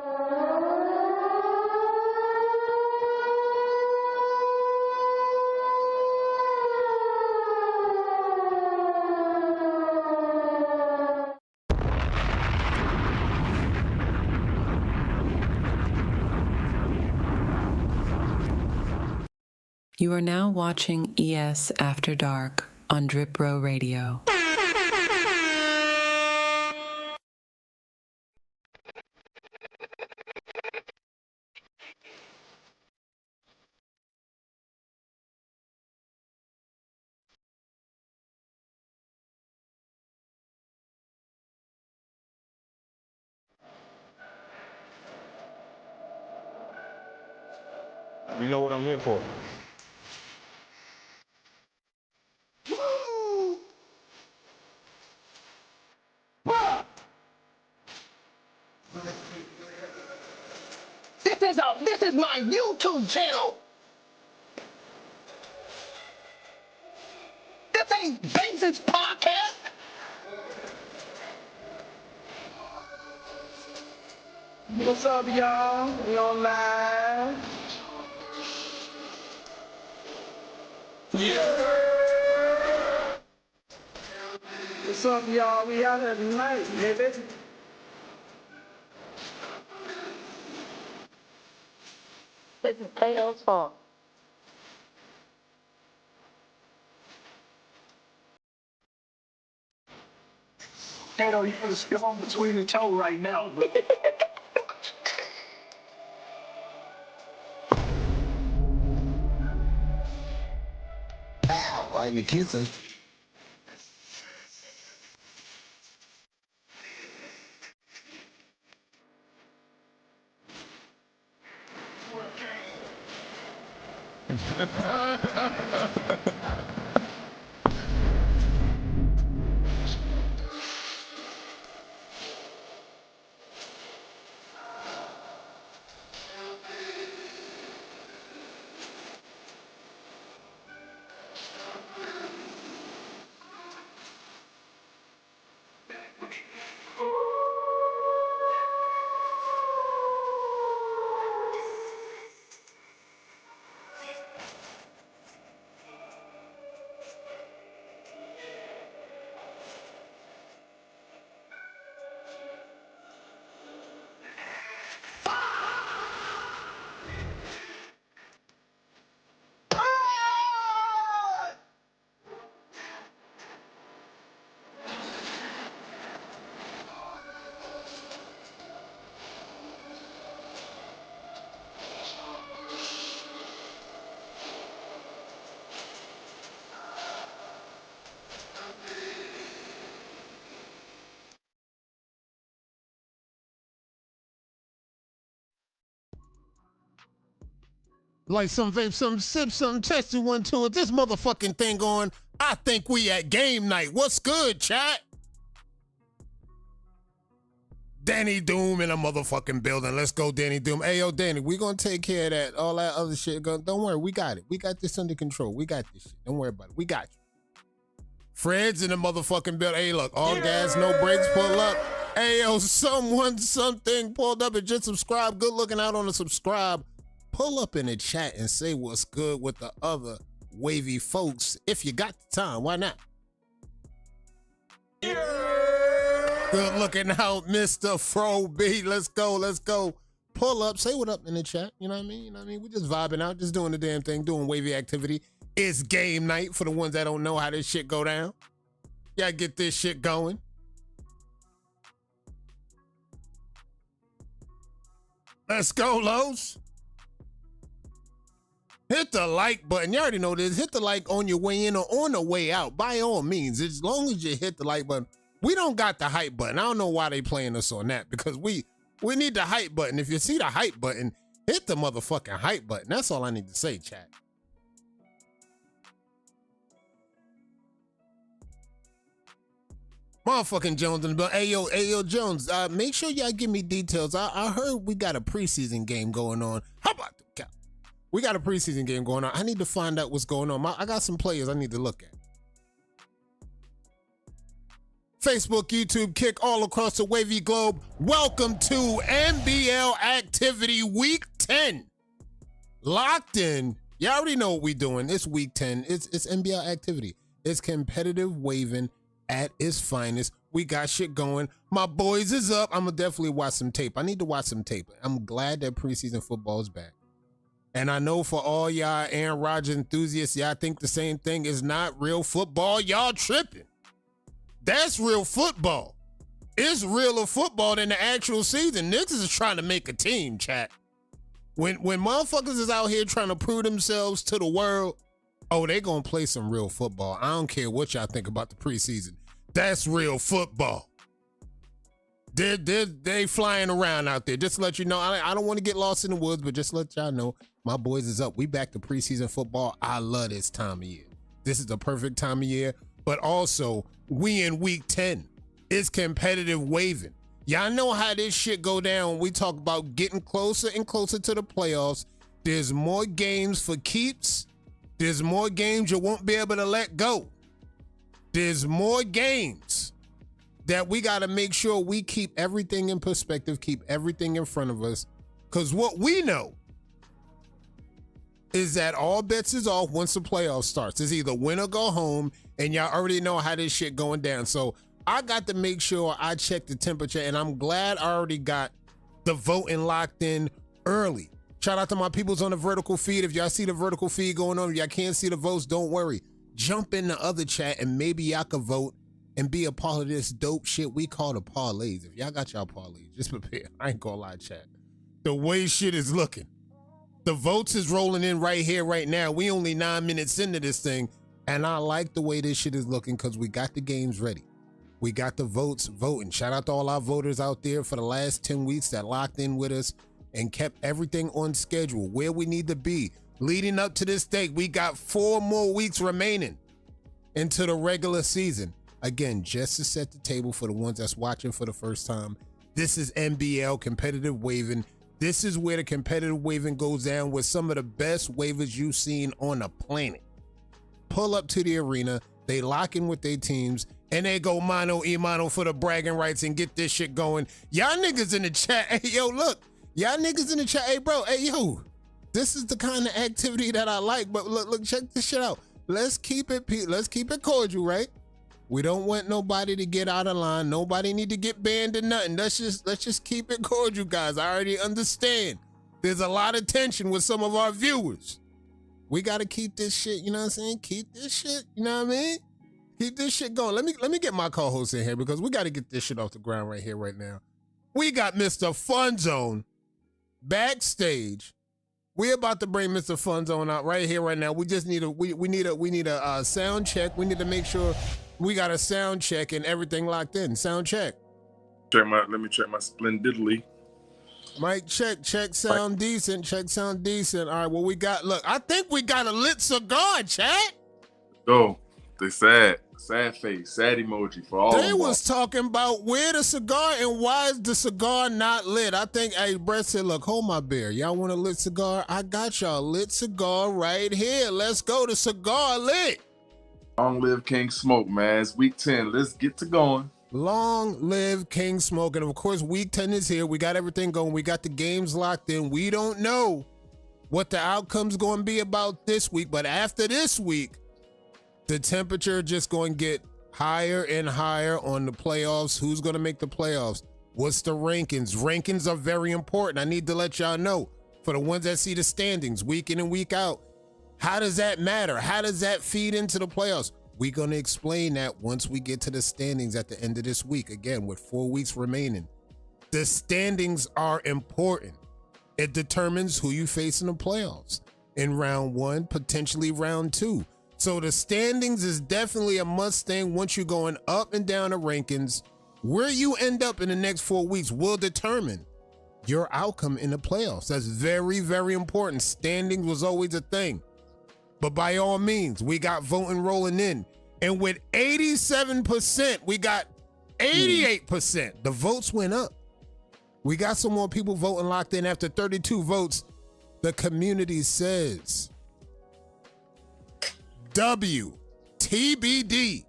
You are now watching ES After Dark on Drip Row Radio. You know what I'm here for. This is my YouTube channel. This ain't Basis Podcast. What's up, y'all? We on live. Yeah. What's up, y'all? We out here tonight, baby. This is Plato's fault. Tato, you gotta skip on between the toe right now, bro. Ow, why you kissing? Like some vape, some sip, some tested one to it. This motherfucking thing on. I think we at game night. What's good, chat? Danny Doom in a motherfucking building. Let's go, Danny Doom. Hey, yo, Danny, we gonna take care of that. All that other shit. Don't worry, we got it. We got this under control. We got this shit. Don't worry about it. We got you. Fred's in the motherfucking building. Hey, look, all gas, no brakes, pull up. Hey, yo, something pulled up and just subscribe. Good looking out on the subscribe. Pull up in the chat and say what's good with the other wavy folks. If you got the time, why not? Yeah. Good looking out, Mr. Fro B. Let's go, let's go. Pull up, say what up in the chat. You know what I mean? You know what I mean? We just vibing out, just doing the damn thing, doing wavy activity. It's game night for the ones that don't know how this shit go down. Yeah, get this shit going. Let's go, Los. Hit the like button. You already know this. Hit the like on your way in or on the way out. By all means, as long as you hit the like button. We don't got the hype button. I don't know why they playing us on that because we need the hype button. If you see the hype button, hit the motherfucking hype button. That's all I need to say, chat. Motherfucking Jones in the building. Hey yo, Jones, make sure y'all give me details. I heard we got a preseason game going on. How about the cow? We got a preseason game going on. I need to find out what's going on. I got some players I need to look at. Facebook, YouTube, Kick, all across the wavy globe. Welcome to NBL Activity Week 10. Locked in. Y'all already know what we doing. It's Week 10. It's NBL Activity. It's competitive waving at its finest. We got shit going. My boys is up. I'm going to definitely watch some tape. I need to watch some tape. I'm glad that preseason football is back. And I know for all y'all Aaron Rodgers enthusiasts, y'all think the same thing is not real football. Y'all tripping. That's real football. It's realer football than the actual season. Niggas is trying to make a team, chat. When motherfuckers is out here trying to prove themselves to the world, oh, they gonna play some real football. I don't care what y'all think about the preseason. That's real football. They flying around out there. Just to let you know, I don't want to get lost in the woods, but just to let y'all know, my boys is up. We back to preseason football. I love this time of year. This is the perfect time of year, but also we in week 10. It's competitive waving. Y'all know how this shit go down when we talk about getting closer and closer to the playoffs. There's more games for keeps. There's more games you won't be able to let go. There's more games that we got to make sure we keep everything in perspective, keep everything in front of us. Because what we know is that all bets is off once the playoffs starts. It's either win or go home, and y'all already know how this shit going down. So I got to make sure I check the temperature, and I'm glad I already got the voting locked in early. Shout out to my peoples on the vertical feed. If y'all see the vertical feed going on, if y'all can't see the votes, don't worry. Jump in the other chat, and maybe y'all can vote and be a part of this dope shit we call the parlays. If y'all got y'all parlays, just prepare. I ain't gonna lie, chat. The way shit is looking. The votes is rolling in right here, right now. We only 9 minutes into this thing, and I like the way this shit is looking because we got the games ready. We got the votes voting. Shout out to all our voters out there for the last 10 weeks that locked in with us and kept everything on schedule, where we need to be. Leading up to this date, we got 4 more weeks remaining into the regular season. Again, just to set the table for the ones that's watching for the first time, this is NBL competitive waving. This is where the competitive waving goes down with some of the best waivers you've seen on the planet. Pull up to the arena, they lock in with their teams, and they go mano y mano for the bragging rights and get this shit going. Y'all niggas in the chat, hey, yo, look. Y'all niggas in the chat, hey, bro, hey, yo. This is the kind of activity that I like, but look, check this shit out. Let's keep it cordial, right? We don't want nobody to get out of line. Nobody need to get banned or nothing. Let's just keep it cordial, guys. I already understand. There's a lot of tension with some of our viewers. We got to keep this shit, you know what I'm saying? Keep this shit, you know what I mean? Keep this shit going. Let me get my co-host in here because we got to get this shit off the ground right here, right now. We got Mr. Fun Zone backstage. We're about to bring Mr. Fun Zone out right here, right now. We just need a sound check. We need to make sure we got a sound check and everything locked in. Sound check. Let me check my splendidly. Mic check, sound decent, check sound decent. All right, well, we got, look, I think we got a lit cigar, chat. Oh, they sad face, sad emoji for all They was talking about where the cigar and why is the cigar not lit. I think, hey, Brett said, look, hold my beer. Y'all want a lit cigar? I got y'all lit cigar right here. Let's go, the cigar lit. Long live King Smoke, man. It's week 10. Let's get to going. Long live King Smoke. And of course, week 10 is here. We got everything going. We got the games locked in. We don't know what the outcome's going to be about this week. But after this week, the temperature just going to get higher and higher on the playoffs. Who's going to make the playoffs? What's the rankings? Rankings are very important. I need to let y'all know for the ones that see the standings week in and week out. How does that matter? How does that feed into the playoffs? We're going to explain that once we get to the standings at the end of this week. Again, with 4 weeks remaining. The standings are important. It determines who you face in the playoffs in round 1, potentially round 2. So the standings is definitely a must thing once you're going up and down the rankings. Where you end up in the next 4 weeks will determine your outcome in the playoffs. That's very, very important. Standings was always a thing. But by all means, we got voting rolling in. And with 87%, we got 88%. The votes went up. We got some more people voting locked in after 32 votes. The community says WTBD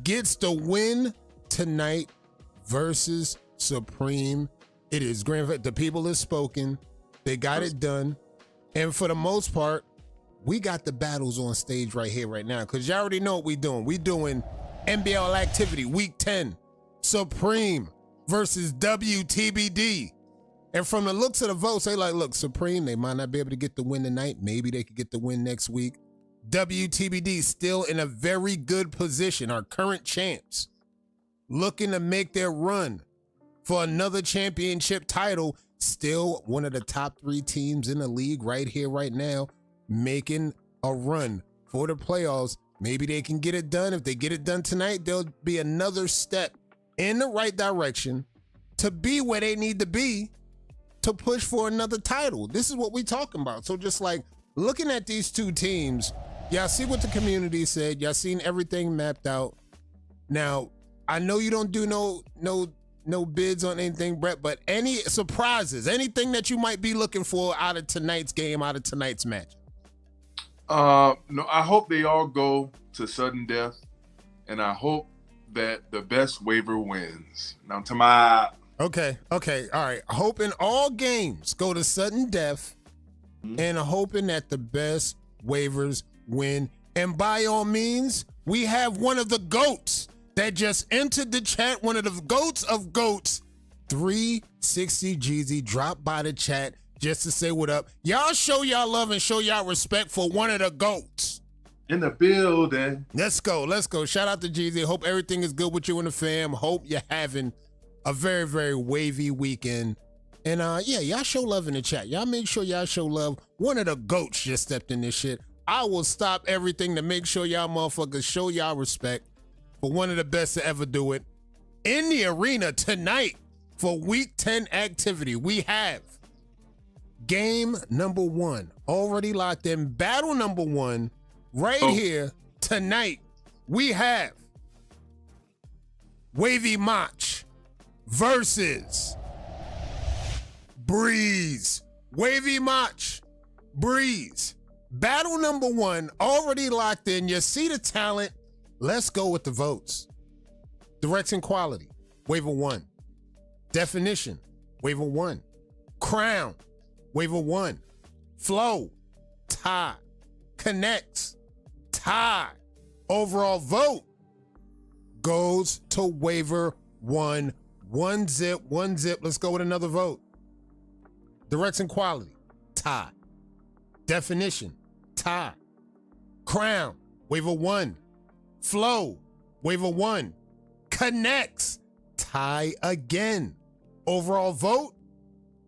gets the win tonight versus Supreme. It is grand. The people have spoken. They got it done. And for the most part, we got the battles on stage right here, right now. Because you already know what we doing. We doing NBL activity, week 10. Supreme versus WTBD. And from the looks of the votes, they like, look, Supreme, they might not be able to get the win tonight. Maybe they could get the win next week. WTBD still in a very good position. Our current champs looking to make their run for another championship title. Still one of the top 3 teams in the league right here, right now, making a run for the playoffs. Maybe they can get it done. If they get it done tonight, there'll be another step in the right direction to be where they need to be to push for another title. This is what we talking about. So just like looking at these two teams, y'all see what the community said. Y'all seen everything mapped out. Now, I know you don't do no bids on anything, Brett, but any surprises, anything that you might be looking for out of tonight's game, out of tonight's match? No, I hope they all go to sudden death, and I hope that the best waiver wins. Now, to my... Okay, all right. Hoping all games go to sudden death, and hoping that the best waivers win. And by all means, we have one of the GOATs that just entered the chat, one of the GOATs of GOATs, 360 Jeezy, dropped by the chat just to say what up. Y'all show y'all love and show y'all respect for one of the GOATs. In the building. Let's go. Shout out to Jeezy. Hope everything is good with you and the fam. Hope you're having a very, very wavy weekend. And yeah, y'all show love in the chat. Y'all make sure y'all show love. One of the GOATs just stepped in this shit. I will stop everything to make sure y'all motherfuckers show y'all respect for one of the best to ever do it. In the arena tonight for week 10 activity, we have game number 1 already locked in. Battle number 1 right here tonight. We have Wavy Mach versus Breeze. Wavy Mach, Breeze. Battle number 1 already locked in. You see the talent. Let's go with the votes. Direction quality, waiver 1. Definition, waiver 1. Crown, waiver 1. Flow, tie. Connects, tie. Overall vote goes to waiver 1. 1 zip. Let's go with another vote. Direction quality, tie. Definition, tie. Crown, waiver 1. Flow, waiver 1. Connects, tie again. Overall vote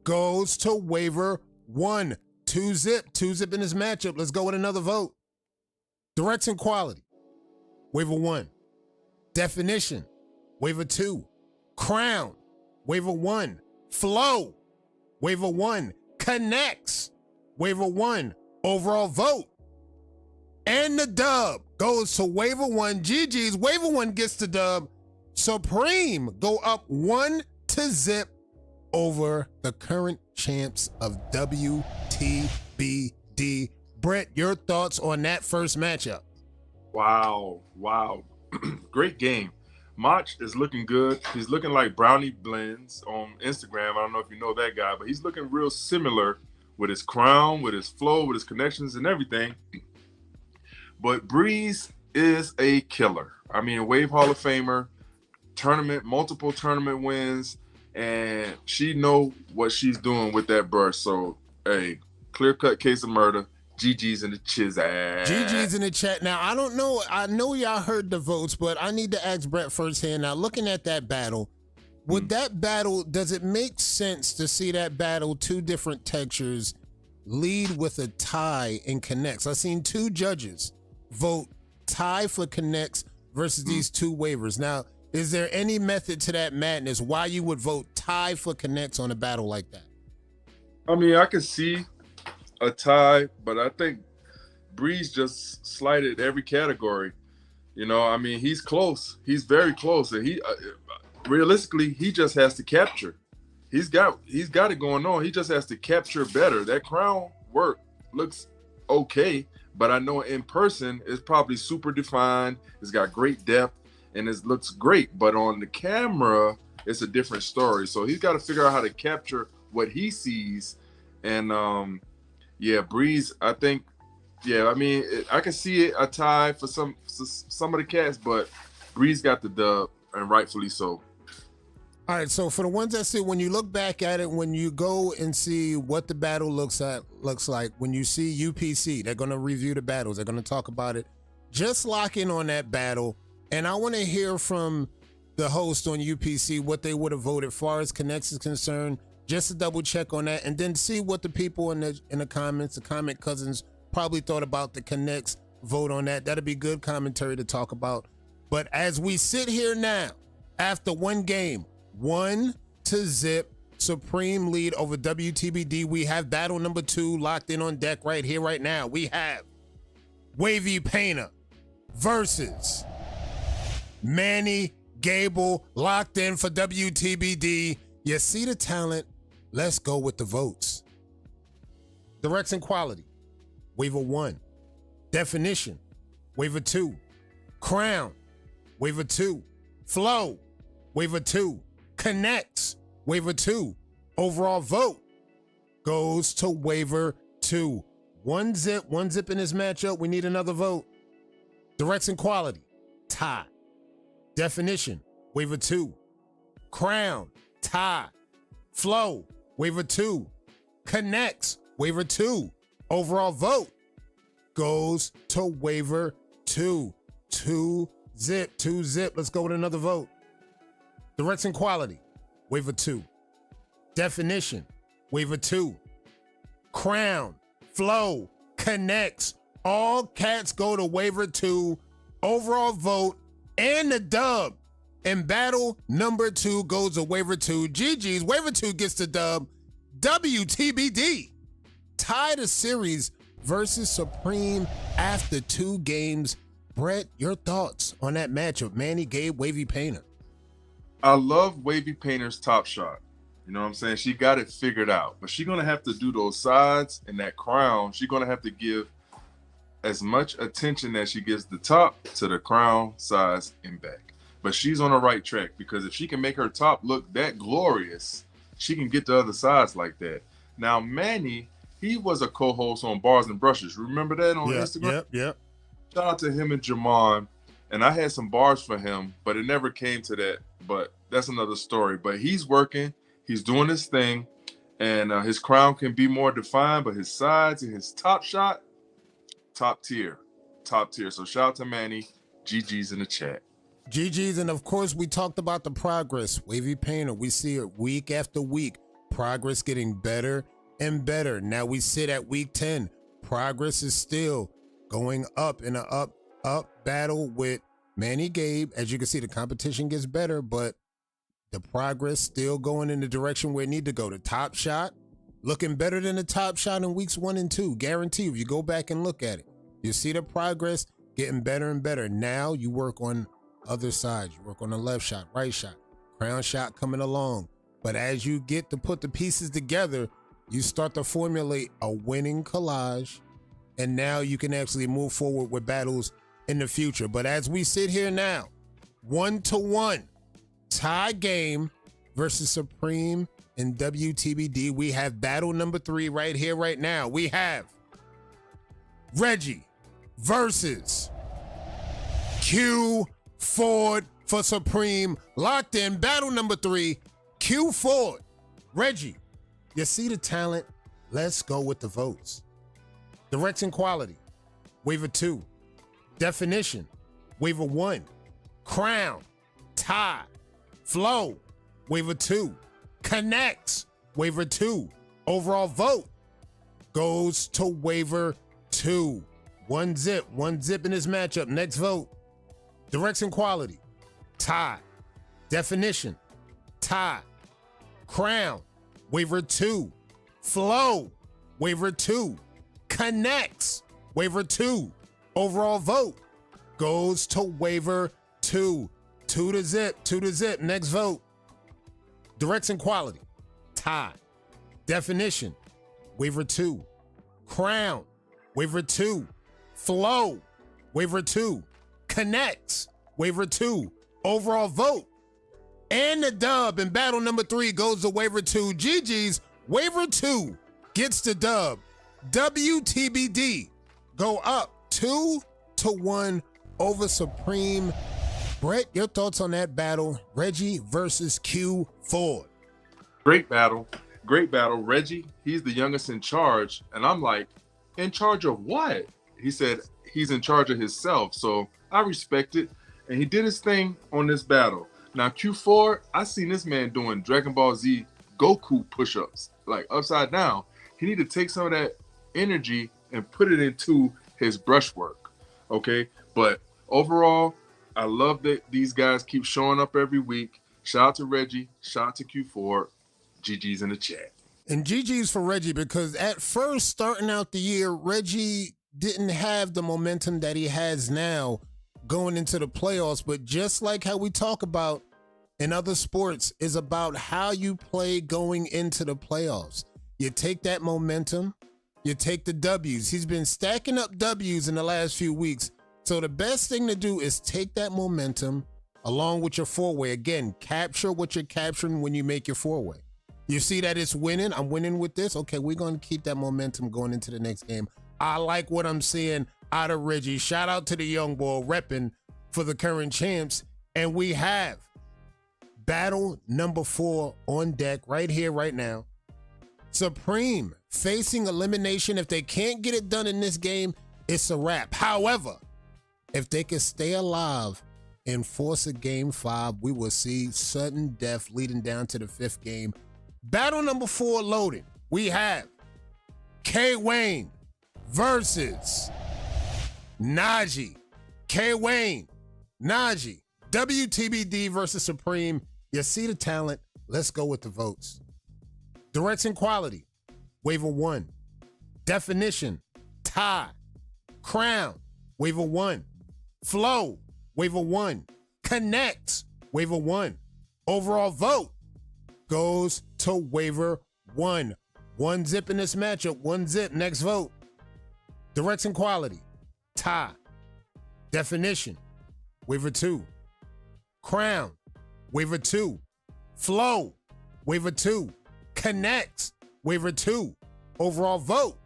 goes to waiver 1. 2 zip in this matchup. Let's go with another vote. Direction quality, waiver 1. Definition, waiver 2. Crown, waiver 1. Flow, waiver 1. Connects, waiver 1. Overall vote. And the dub goes to waiver 1. GG's. Waiver 1 gets the dub. Supreme go up 1 to zip over the current champs of WTBD. Brett, your thoughts on that first matchup? Wow. Great game. Mach is looking good. He's looking like Brownie Blends on Instagram. I don't know if you know that guy, but he's looking real similar with his crown, with his flow, with his connections and everything. But Breeze is a killer. I mean, Wave Hall of Famer, multiple tournament wins, and she know what she's doing with that brush. So, hey, clear-cut case of murder. GG's in the chizaz. GG's in the chat. Now, I don't know. I know y'all heard the votes, but I need to ask Brett firsthand. Now, looking at that battle, would that battle, does it make sense to see that battle, 2 different textures, lead with a tie in connects? I've seen 2 judges vote tie for connects versus these 2 waivers. Now, is there any method to that madness why you would vote tie for connects on a battle like that? I mean, I can see a tie, but I think Breeze just slighted every category. You know, I mean, he's close. He's very close, and he realistically he just has to capture. He's got it going on. He just has to capture better. That crown work looks okay, but I know in person it's probably super defined. It's got great depth, and it looks great. But on the camera, it's a different story. So he's got to figure out how to capture what he sees. And yeah, Breeze, I think, yeah, I mean, I can see it a tie for some of the cats, but Breeze got the dub, and rightfully so. All right, so for the ones that see, when you look back at it, when you go and see what the battle looks like, when you see UPC, they're going to review the battles. They're going to talk about it. Just lock in on that battle, and I want to hear from the host on UPC what they would have voted as far as Connects is concerned, just to double check on that, and then see what the people in the comments, the comment cousins, probably thought about the Connects vote on that. That'd be good commentary to talk about. But as we sit here now, after one game, 1-0 Supreme lead over WTBD. We have battle number 2 locked in on deck right here, right now. We have Wavy Painter versus Manny Gable locked in for WTBD. You see the talent. Let's go with the votes. Direction quality, Waiver 1. Definition, Waiver 2. Crown, Waiver 2. Flow, Waiver 2. Connects, Waiver 2. Overall vote goes to Waiver 2. 1-0 in this matchup. We need another vote. Direction quality, tie. Definition, Waiver 2. Crown, tie. Flow, Waiver 2. Connects, Waiver 2. Overall vote goes to Waiver 2. 2-0. Let's go with another vote. Direction quality, Waiver 2. Definition, Waiver 2. Crown, flow, connects. All cats go to Waiver 2. Overall vote and the dub. And battle number 2 goes to Waiver 2. GG's, Waiver 2 gets the dub. WTBD tie the series versus Supreme after 2 games. Brett, your thoughts on that matchup? Manny, Gabe, Wavy Painter. I love Wavy Painter's top shot. You know what I'm saying? She got it figured out. But she's going to have to do those sides and that crown. She's going to have to give as much attention as she gives the top to the crown, sides, and back. But she's on the right track, because if she can make her top look that glorious, she can get the other sides like that. Now, Manny, he was a co-host on Bars and Brushes. Remember that on Instagram? Yep. Shout out to him and Jamon. And I had some bars for him, but it never came to that. But that's another story. But he's working. He's doing his thing. And his crown can be more defined, but his sides and his top shot, top tier. Top tier. So shout out to Manny. GG's in the chat. GG's, and of course, we talked about the progress. Wavy Painter, we see it week after week. Progress getting better and better. Now we sit at week 10. Progress is still going up in an up battle with Manny Gabe. As you can see, the competition gets better, but the progress still going in the direction where it need to go. The top shot looking better than the top shot in weeks 1 and 2. Guarantee if you go back and look at it, you see the progress getting better and better. Now you work on other sides. You work on the left shot, right shot, crown shot coming along. But as you get to put the pieces together, you start to formulate a winning collage, and now you can actually move forward with battles in the future. But as we sit here now, 1-1 tie game versus Supreme and WTBD. We have battle number 3 right here, right now. We have Reggie versus Q Ford for Supreme. Locked in battle number 3. Q Ford. Reggie, you see the talent. Let's go with the votes. Direction quality, Waiver 2. Definition, Waiver 1. Crown, tie. Flow, Waiver 2. Connects, Waiver 2. Overall vote goes to Waiver 2. 1-0 in this matchup. Next vote. Direction quality, tie. Definition, tie. Crown, Waiver 2. Flow, Waiver 2. Connects, Waiver 2. Overall vote goes to Waiver 2. 2-0. Next vote. Direction quality, tie. Definition, Waiver 2. Crown, Waiver 2. Flow, Waiver 2. Connects, Waiver 2. overall vote. And the dub in battle number 3 goes to waiver 2. GG's waiver 2 gets the dub. WTBD go up 2-1 over Supreme. Brett, your thoughts on that battle? Reggie versus Q Ford. Great battle. Great battle. Reggie, he's the youngest in charge. And I'm like, in charge of what? He said he's in charge of himself. So I respect it. And he did his thing on this battle. Now, Q4, I seen this man doing Dragon Ball Z Goku push-ups, like upside down. He need to take some of that energy and put it into his brushwork, okay? But overall, I love that these guys keep showing up every week. Shout out to Reggie. Shout out to Q4. GG's in the chat. And GG's for Reggie, because at first, starting out the year, Reggie didn't have the momentum that he has now going into the playoffs. But just like how we talk about in other sports, is about how you play going into the playoffs. You take that momentum, you take the W's. He's been stacking up W's in the last few weeks. So the best thing to do is take that momentum along with your four-way. Again, capture what you're capturing when you make your four-way. You see that it's winning. I'm winning with this. Okay, we're going to keep that momentum going into the next game. I like what I'm seeing out of Reggie. Shout out to the young boy repping for the current champs. And we have battle number 4 on deck right here, right now. Supreme facing elimination. If they can't get it done in this game, it's a wrap. However, if they can stay alive and force a game 5, we will see sudden death leading down to the 5th game. Battle number 4 loaded. We have K-Wayne versus Najee. K-Wayne, Najee, WTBD versus Supreme. You see the talent. Let's go with the votes. Direction quality, waiver 1. Definition, tie. Crown, waiver 1. Flow, waiver 1. Connect, waiver 1. Overall vote goes to waiver 1. 1 zip in this matchup, 1 zip. Next vote. Direction quality, tie. Definition, waiver 2. Crown, waiver 2. Flow, waiver 2. Connects, waiver 2. Overall vote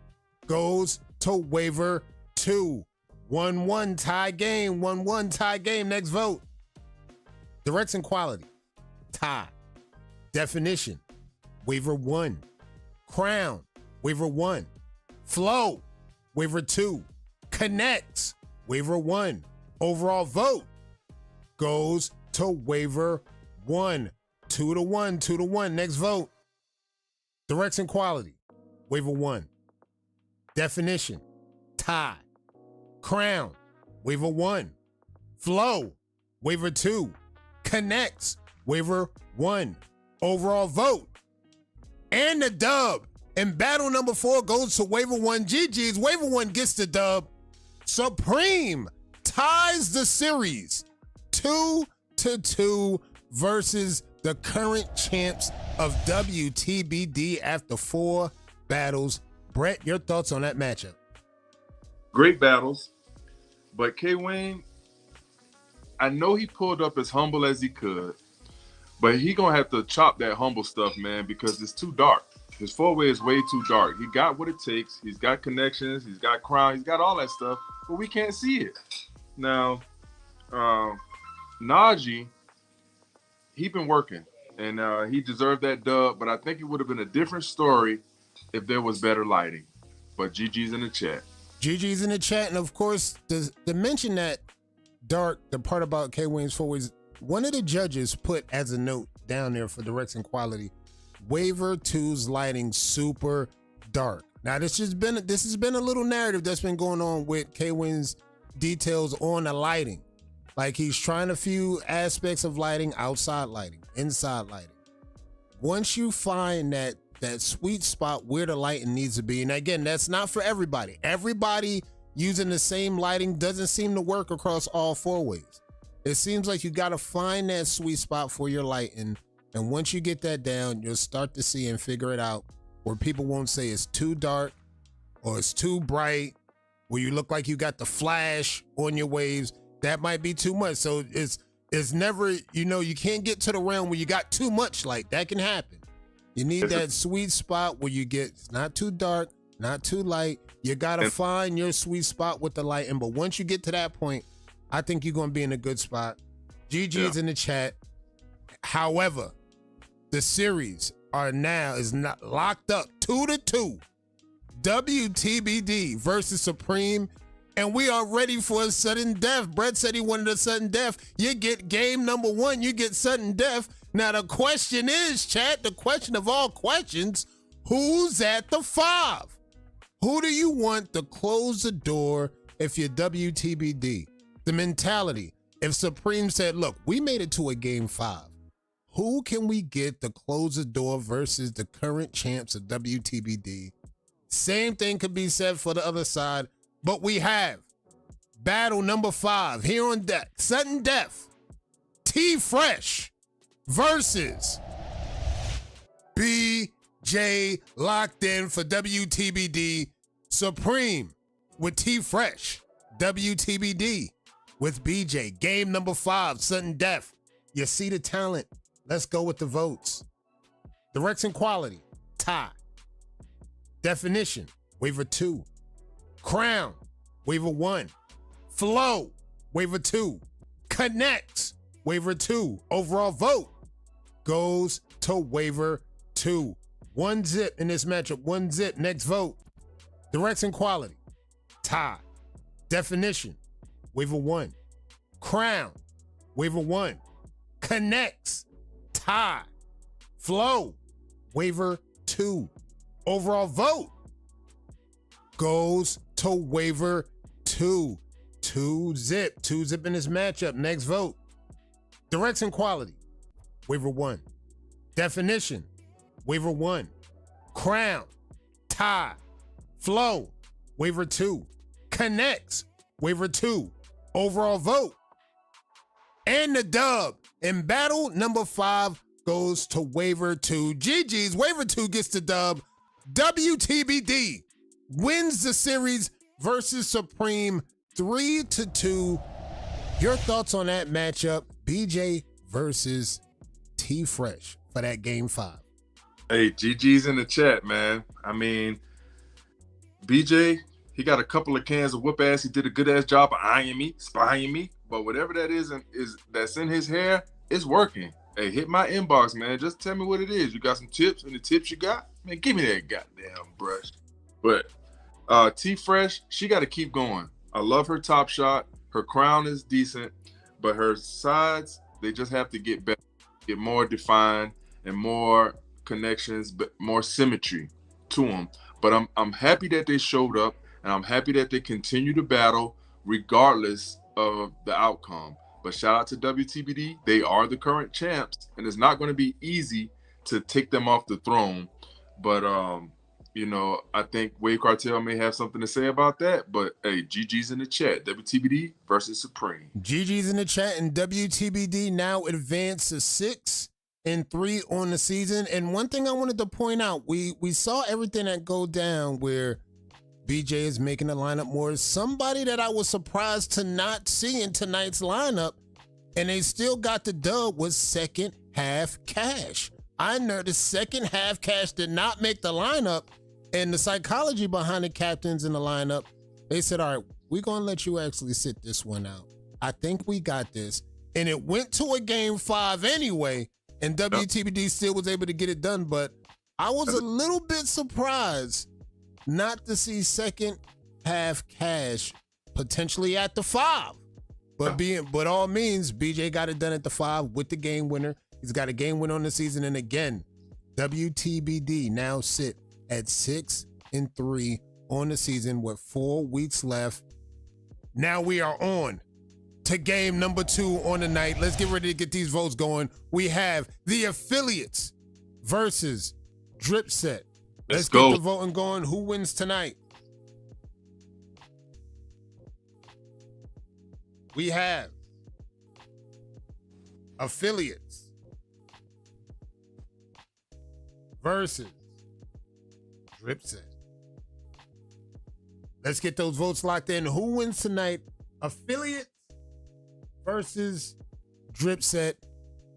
goes to waiver 2. 1-1 tie game. 1-1 tie game. Next vote. Direction quality, tie. Definition, waiver 1. Crown, waiver 1. Flow, waiver 2. Connects, waiver 1. Overall vote goes to waiver 1. 2-1, 2-1. Next vote. Direction quality, waiver 1. Definition, tie. Crown, waiver 1. Flow, waiver 2. Connects, waiver 1. Overall vote. And the dub. And battle number 4 goes to waiver 1. GG's. Waiver 1 gets the dub. Supreme ties the series 2-2 versus the current champs of WTBD after 4 battles. Brett, your thoughts on that matchup? Great battles. But K-Wayne, I know he pulled up as humble as he could, but he going to have to chop that humble stuff, man, because it's too dark. His four-way is way too dark. He got what it takes. He's got connections. He's got crown. He's got all that stuff, but we can't see it. Now, Najee, he been working, and he deserved that dub, but I think it would have been a different story if there was better lighting. But GG's in the chat. GG's in the chat, and of course, to mention that dark, the part about K-Wayne's four-ways, one of the judges put as a note down there for direction quality, waiver 2's lighting super dark. Now, this has been a little narrative that's been going on with K-Wayne's details on the lighting. Like, he's trying a few aspects of lighting, outside lighting, inside lighting. Once you find that sweet spot where the lighting needs to be, and again, that's not for everybody. Everybody using the same lighting doesn't seem to work across all 4 ways. It seems like you got to find that sweet spot for your lighting, and once you get that down, you'll start to see and figure it out where people won't say it's too dark or it's too bright, where you look like you got the flash on your waves. That might be too much. So it's It's never, you can't get to the realm where you got too much light. That can happen. You need that sweet spot where you get it's not too dark, not too light. You got to find your sweet spot with the lighting. But once you get to that point, I think you're going to be in a good spot. GG's in the chat. However, the series is not locked up 2-2. WTBD versus Supreme. And we are ready for a sudden death. Brett said he wanted a sudden death. You get game number 1, you get sudden death. Now the question is, chat, the question of all questions, who's at the 5? Who do you want to close the door if you're WTBD? The mentality. If Supreme said, look, we made it to a game 5. Who can we get to close the door versus the current champs of WTBD? Same thing could be said for the other side. But we have battle number 5 here on deck. Sudden death. T-Fresh versus BJ locked in for WTBD. Supreme with T-Fresh. WTBD with BJ. Game number 5, sudden death. You see the talent. Let's go with the votes. Direction quality, tie. Definition, waiver 2. Crown, waiver 1. Flow, waiver 2. Connects, waiver 2. Overall vote goes to waiver 2. 1 zip in this matchup, 1 zip. Next vote. Direction quality, tie. Definition, waiver 1. Crown, waiver 1. Connects, tie. Flow, waiver 2. Overall vote goes to waiver 2. 2 zip. 2 zip in this matchup. Next vote. Direction quality, waiver 1. Definition, waiver 1. Crown, tie. Flow, waiver 2. Connects, waiver 2. Overall vote. And the dub in battle number 5 goes to waiver 2. GG's waiver 2 gets the dub. WTBD wins the series versus Supreme 3-2. Your thoughts on that matchup, BJ versus T-Fresh for that game 5? Hey, GG's in the chat, man. I mean, BJ, he got a couple of cans of whoop ass. He did a good ass job of eyeing me, spying me. But whatever that is that's in his hair, it's working. Hey, hit my inbox, man. Just tell me what it is. You got some tips, and the tips you got, man, give me that goddamn brush. But T-Fresh, she got to keep going. I love her top shot. Her crown is decent, but her sides, they just have to get better, get more defined and more connections, but more symmetry to them. But I'm happy that they showed up, and I'm happy that they continue to battle regardless of the outcome. But shout out to WTBD. They are the current champs, and it's not going to be easy to take them off the throne. But, I think Wave Cartel may have something to say about that. But, hey, GG's in the chat. WTBD versus Supreme. GG's in the chat, and WTBD now advanced to 6-3 on the season. And one thing I wanted to point out, we saw everything that go down where BJ is making the lineup more. Somebody that I was surprised to not see in tonight's lineup, and they still got the dub, was second half Cash. I know the second half Cash did not make the lineup, and the psychology behind the captains in the lineup, they said, all right, we're going to let you actually sit this one out. I think we got this. And it went to a game 5 anyway, and WTBD still was able to get it done, but I was a little bit surprised not to see second half Cash potentially at the 5. But all means, BJ got it done at the 5 with the game winner. He's got a game win on the season. And again, WTBD now sit at 6-3 on the season with 4 weeks left. Now we are on to game number 2 on the night. Let's get ready to get these votes going. We have the affiliates versus Drip Set. Let's go. Get the voting going. Who wins tonight? We have affiliates versus Drip Set. Let's get those votes locked in. Who wins tonight? Affiliates versus Drip Set.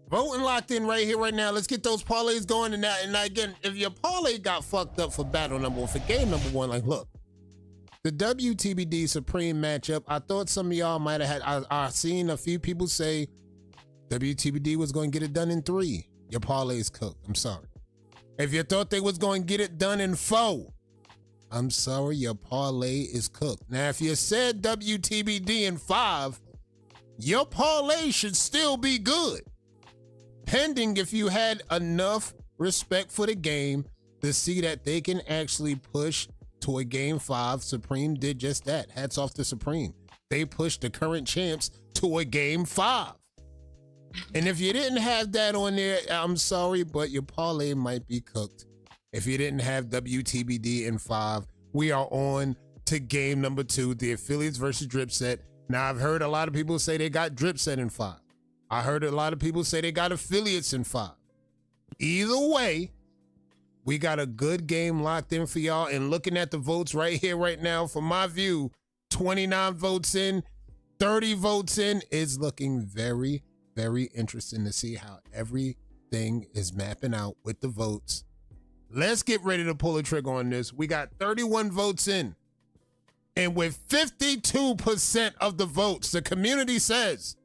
Voting locked in right here, right now. Let's get those parlays going. And again, if your parlay got fucked up for battle number one, for game number one, like, look, the WTBD Supreme matchup, I thought some of y'all might have had, I seen a few people say WTBD was going to get it done in 3. Your parlay is cooked. I'm sorry. If you thought they was going to get it done in 4, I'm sorry, your parlay is cooked. Now, if you said WTBD in 5, your parlay should still be good, pending if you had enough respect for the game to see that they can actually push to a game 5. Supreme did just that. Hats off to Supreme. They pushed the current champs to a game 5. And if you didn't have that on there, I'm sorry, but your parlay might be cooked. If you didn't have WTBD in 5, we are on to game number 2, the affiliates versus Drip Set. Now, I've heard a lot of people say they got Drip Set in 5. I heard a lot of people say they got affiliates in 5. Either way, we got a good game locked in for y'all. And looking at the votes right here, right now, from my view, 29 votes in, 30 votes in, is looking very, very interesting to see how everything is mapping out with the votes. Let's get ready to pull a trigger on this. We got 31 votes in. And with 52% of the votes, the community says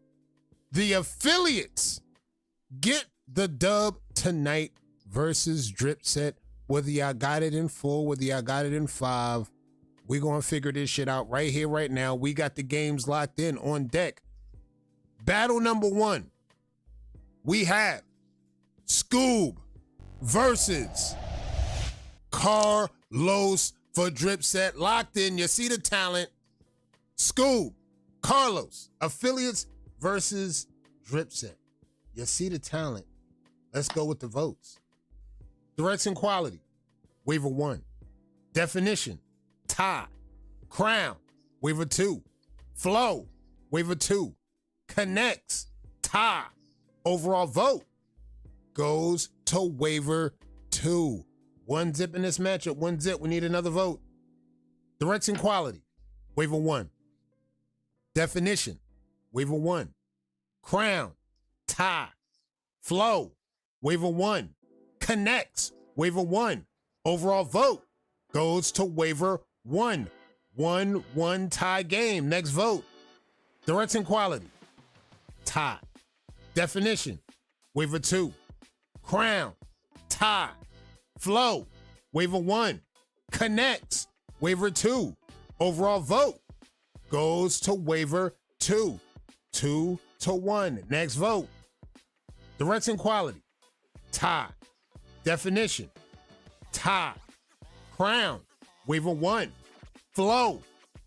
the affiliates get the dub tonight versus Drip Set. Whether y'all got it in 4, whether y'all got it in 5, we're going to figure this shit out right here, right now. We got the games locked in on deck. Battle number 1, we have Scoob versus Carlos for Drip Set. Locked in. You see the talent. Scoob, Carlos, affiliates versus Drip Set. You see the talent. Let's go with the votes. Threats and quality, waiver 1. Definition, tie. Crown, waiver 2. Flow, waiver 2. Connects, tie. Overall vote goes to waiver 2. 1 zip in this matchup. 1 zip. We need another vote. Threats and quality, waiver 1. Definition, waiver 1. Crown, tie. Flow, waiver 1. Connects, waiver 1. Overall vote goes to waiver 1. 1-1 tie game. Next vote. Threats and quality, tie. Definition, waiver 2. Crown, tie. Flow, waiver 1. Connects, waiver 2. Overall vote goes to waiver 2. 2-1. Next vote. Threats and quality, tie. Definition, tie. Crown, waiver 1. Flow,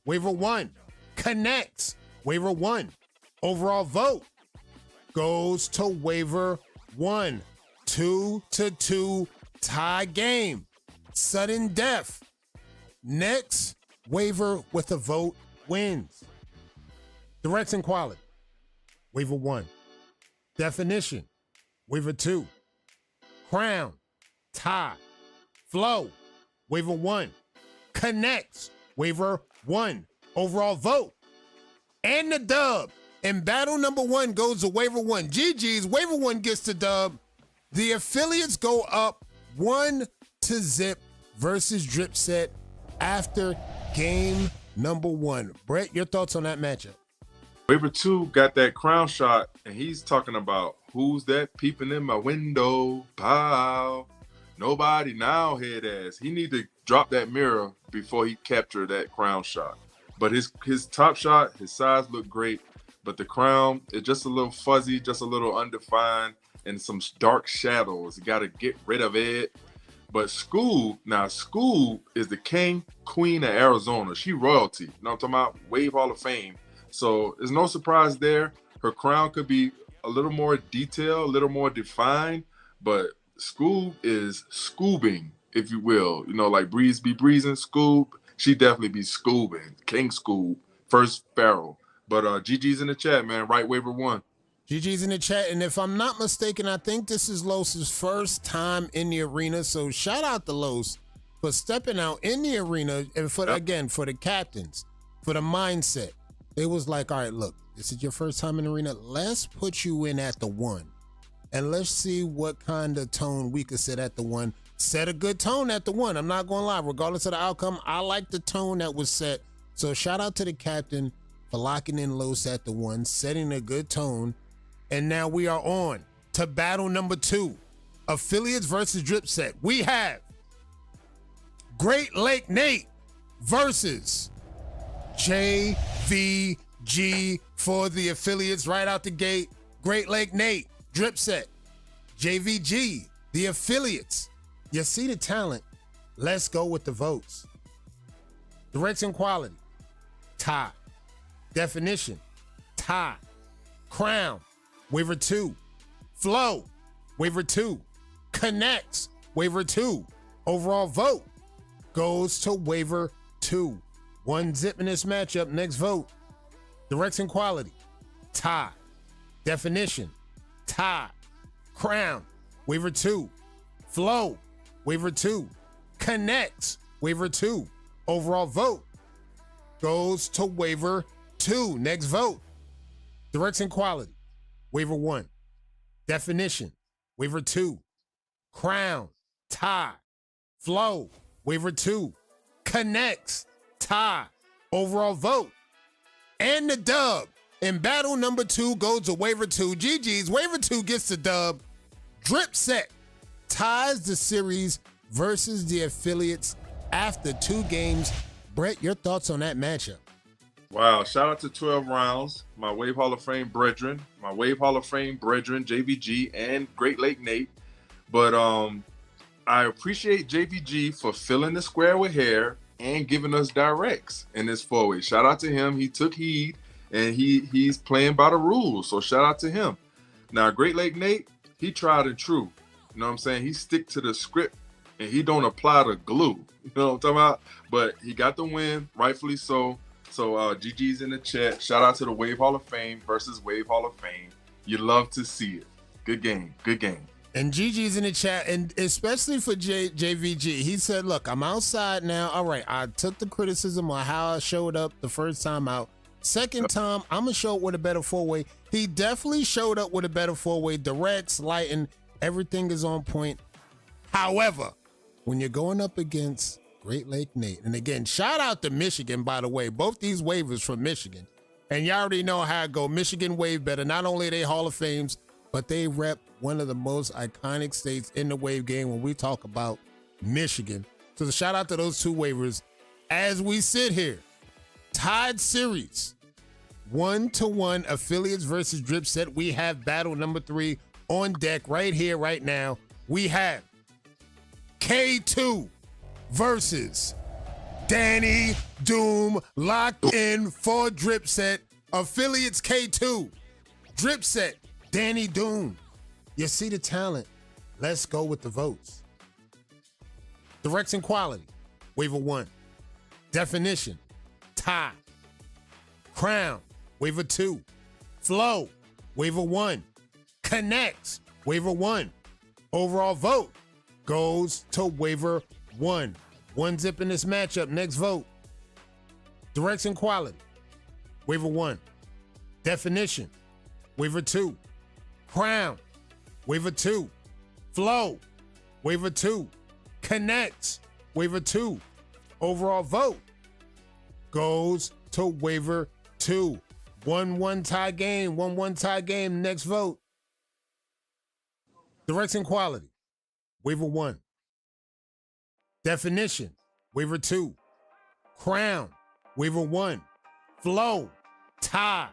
waiver 1. Connects, waiver 1. Overall vote goes to waiver 1. 2-2 tie game. Sudden death. Next waiver with a vote wins. Threats and quality, waiver 1. Definition, waiver 2. Crown, tie. Flow, waiver 1. Connects, waiver 1. Overall vote and the dub. And battle number 1 goes to waiver 1. GG's, waiver 1 gets the dub. The affiliates go up 1-0 versus Drip Set after game number 1. Brett, your thoughts on that matchup? Waiver 2 got that crown shot, and he's talking about who's that peeping in my window? Pow. Nobody now, head ass. He need to drop that mirror before he capture that crown shot. But his top shot, his size looked great, but the crown is just a little fuzzy, just a little undefined, and some dark shadows. You got to get rid of it. But Scoob is the king, queen of Arizona. She royalty. You know what I'm talking about? Wave Hall of Fame. So there's no surprise there. Her crown could be a little more detailed, a little more defined, but Scoob is scoobing, if you will. You know, like Breeze be breezing, Scoob. She definitely be scoobing. King Scoob, first Pharaoh. But GG's in the chat, man. Right waiver 1. GG's in the chat, and if I'm not mistaken, I think this is Los's first time in the arena, so shout out to Los for stepping out in the arena, and for the captains, for the mindset, They was like, all right, look, this is your first time in the arena. Let's put you in at the 1. And let's see what kind of tone we could set at the 1. Set a good tone at the 1. I'm not going to lie. Regardless of the outcome, I like the tone that was set. So shout out to the captain for locking in Los at the 1, setting a good tone. And now we are on to battle number 2. Affiliates versus Drip Set. We have Great Lake Nate versus JVG for the affiliates right out the gate. Great Lake Nate, Drip Set. JVG, the affiliates. You see the talent. Let's go with the votes. Direction quality, tie. Definition, tie. Crown, waiver 2. Flow, waiver 2. Connects, waiver 2. Overall vote goes to waiver 2. 1 zip in this matchup. Next vote. Direction quality, tie. Definition, tie. Crown, waiver 2. Flow, waiver 2. Connects, waiver 2. Overall vote goes to waiver 2. Next vote. Direction quality, waiver 1. Definition, waiver 2. Crown, tie. Flow, waiver 2. Connects, tie. Overall vote. And the dub in battle number 2 goes to waiver 2. GG's waiver 2 gets the dub. Drip Set ties the series versus the affiliates after 2 games. Brett, your thoughts on that matchup? Wow, shout out to 12 rounds, my Wave Hall of Fame brethren, JVG, and Great Lake Nate. But I appreciate JVG for filling the square with hair and giving us directs in this 4-way. Shout out to him. He took heed, and he's playing by the rules, so shout out to him. Now, Great Lake Nate, he tried and true. You know what I'm saying? He stick to the script, and he don't apply the glue. You know what I'm talking about? But he got the win, rightfully so. So GG's in the chat. Shout out to the Wave Hall of Fame versus Wave Hall of Fame. You love to see it. Good game. Good game. And GG's in the chat, and especially for JVG. He said, look, I'm outside now. All right, I took the criticism on how I showed up the first time out. Second time, I'm going to show up with a better 4-way. He definitely showed up with a better 4-way. Directs, lighting, everything is on point. However, when you're going up against Great Lake Nate, and again, shout out to Michigan, by the way. Both these waivers from Michigan. And y'all already know how it go. Michigan wave better. Not only are they Hall of Fames, but they rep one of the most iconic states in the wave game when we talk about Michigan. So the shout out to those 2 waivers. As we sit here, tied series, 1-1 affiliates versus Drip Set. We have battle number 3 on deck right here, right now. We have K2 versus Danny Doom, locked in for Drip Set. Affiliates K2, Drip Set, Danny Doom. You see the talent. Let's go with the votes. Direction quality, waiver 1. Definition, tie. Crown, waiver 2. Flow, waiver 1. Connects, waiver 1. Overall vote goes to waiver 1. 1 zip in this matchup. Next vote. Direction quality, waiver 1. Definition, waiver 2. Crown, waiver 2. Flow, waiver 2. Connects, waiver 2. Overall vote goes to waiver 2. 1-1 tie game. 1-1 tie game. Next vote. Direction quality, waiver 1. Definition, waiver 2. Crown, waiver 1. Flow, tie.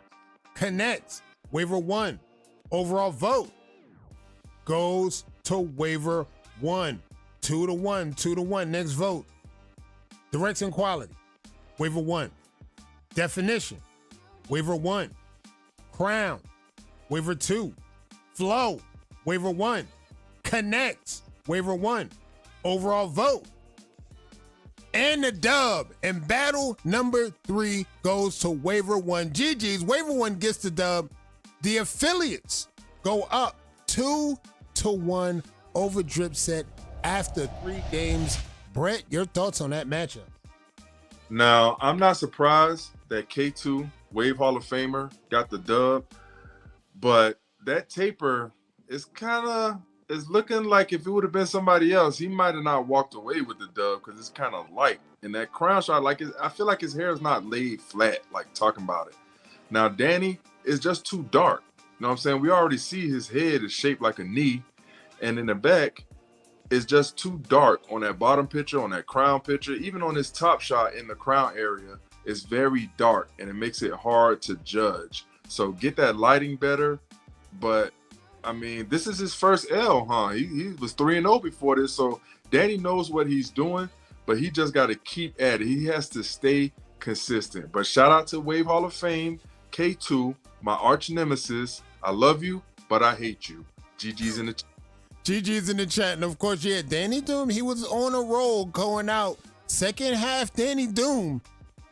Connects, waiver 1. Overall vote goes to waiver 1. 2-1, 2-1. Next vote. Direction quality, waiver 1. Definition, waiver 1. Crown, waiver 2. Flow, waiver 1. Connects, waiver 1. Overall vote. And the dub in battle number 3 goes to waiver 1. GG's waiver 1 gets the dub. The affiliates go up 2-1 over Drip Set after 3 games. Brett, your thoughts on that matchup? Now, I'm not surprised that K2 Wave Hall of Famer, got the dub. But that taper is looking like if it would have been somebody else, he might have not walked away with the dub because it's kind of light. And that crown shot, I feel like his hair is not laid flat, like talking about it. Now, Danny is just too dark. You know what I'm saying? We already see his head is shaped like a knee. And in the back, it's just too dark on that bottom picture, on that crown picture. Even on his top shot in the crown area, it's very dark and it makes it hard to judge. So get that lighting better. But I mean, this is his first L, huh? He was 3-0 before this. So Danny knows what he's doing, but he just got to keep at it. He has to stay consistent. But shout out to Wave Hall of Fame, K2, my arch nemesis. I love you, but I hate you. GG's in the chat. GG's in the chat. And of course, yeah, Danny Doom, he was on a roll going out. Second half, Danny Doom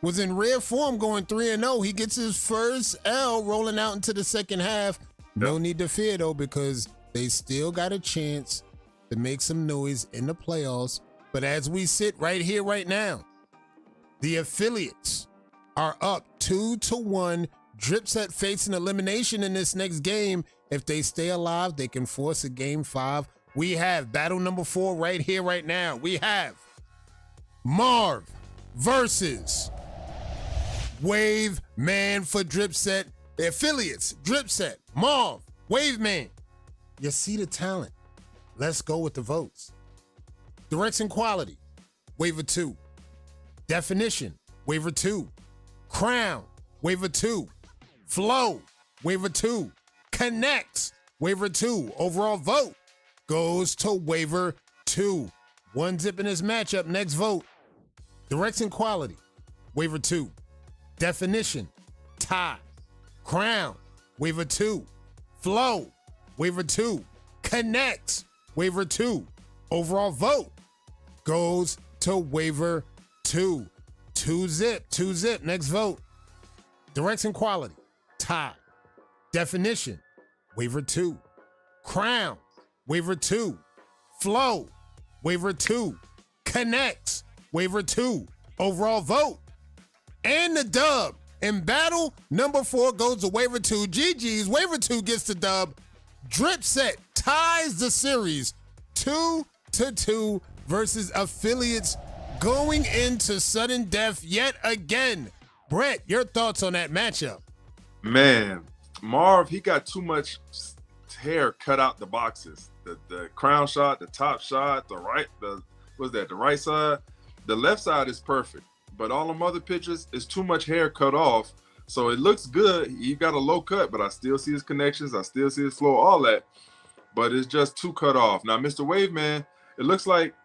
was in rare form going 3-0. He gets his first L rolling out into the second half. No need to fear, though, because they still got a chance to make some noise in the playoffs. But as we sit right here, right now, the affiliates are up 2-1. Dripset facing elimination in this next game. If they stay alive, they can force a game 5. We have battle number 4 right here, right now. We have Marv versus Wave Man for Dripset. The affiliates, Dripset, Marv, Wave Man. You see the talent. Let's go with the votes. Direction quality, Waiver 2. Definition, Waiver 2. Crown, Waiver 2. Flow, Waiver 2. Connects, Waiver 2. Overall vote goes to Waiver 2. 1 zip in this matchup. Next vote. Direction quality, Waiver 2. Definition, tie. Crown, Waiver 2. Flow, Waiver 2. Connects, Waiver 2. Overall vote goes to Waiver 2. 2 zip. Next vote. Direction quality, tie. Definition, Waiver 2. Crown, Waiver 2. Flow, Waiver 2. Connects, Waiver 2. Overall vote. And the dub. In battle number 4 goes to Waiver 2. GG's. Waiver 2 gets the dub. Dripset ties the series 2-2 versus affiliates going into sudden death yet again. Brett, your thoughts on that matchup? Man, Marv, he got too much hair cut out the boxes. The crown shot, the top shot, the right side. The left side is perfect. But all them other pictures is too much hair cut off. So it looks good. He got a low cut, but I still see his connections. I still see his flow, all that. But it's just too cut off. Now, Mr. Wave Man, it looks like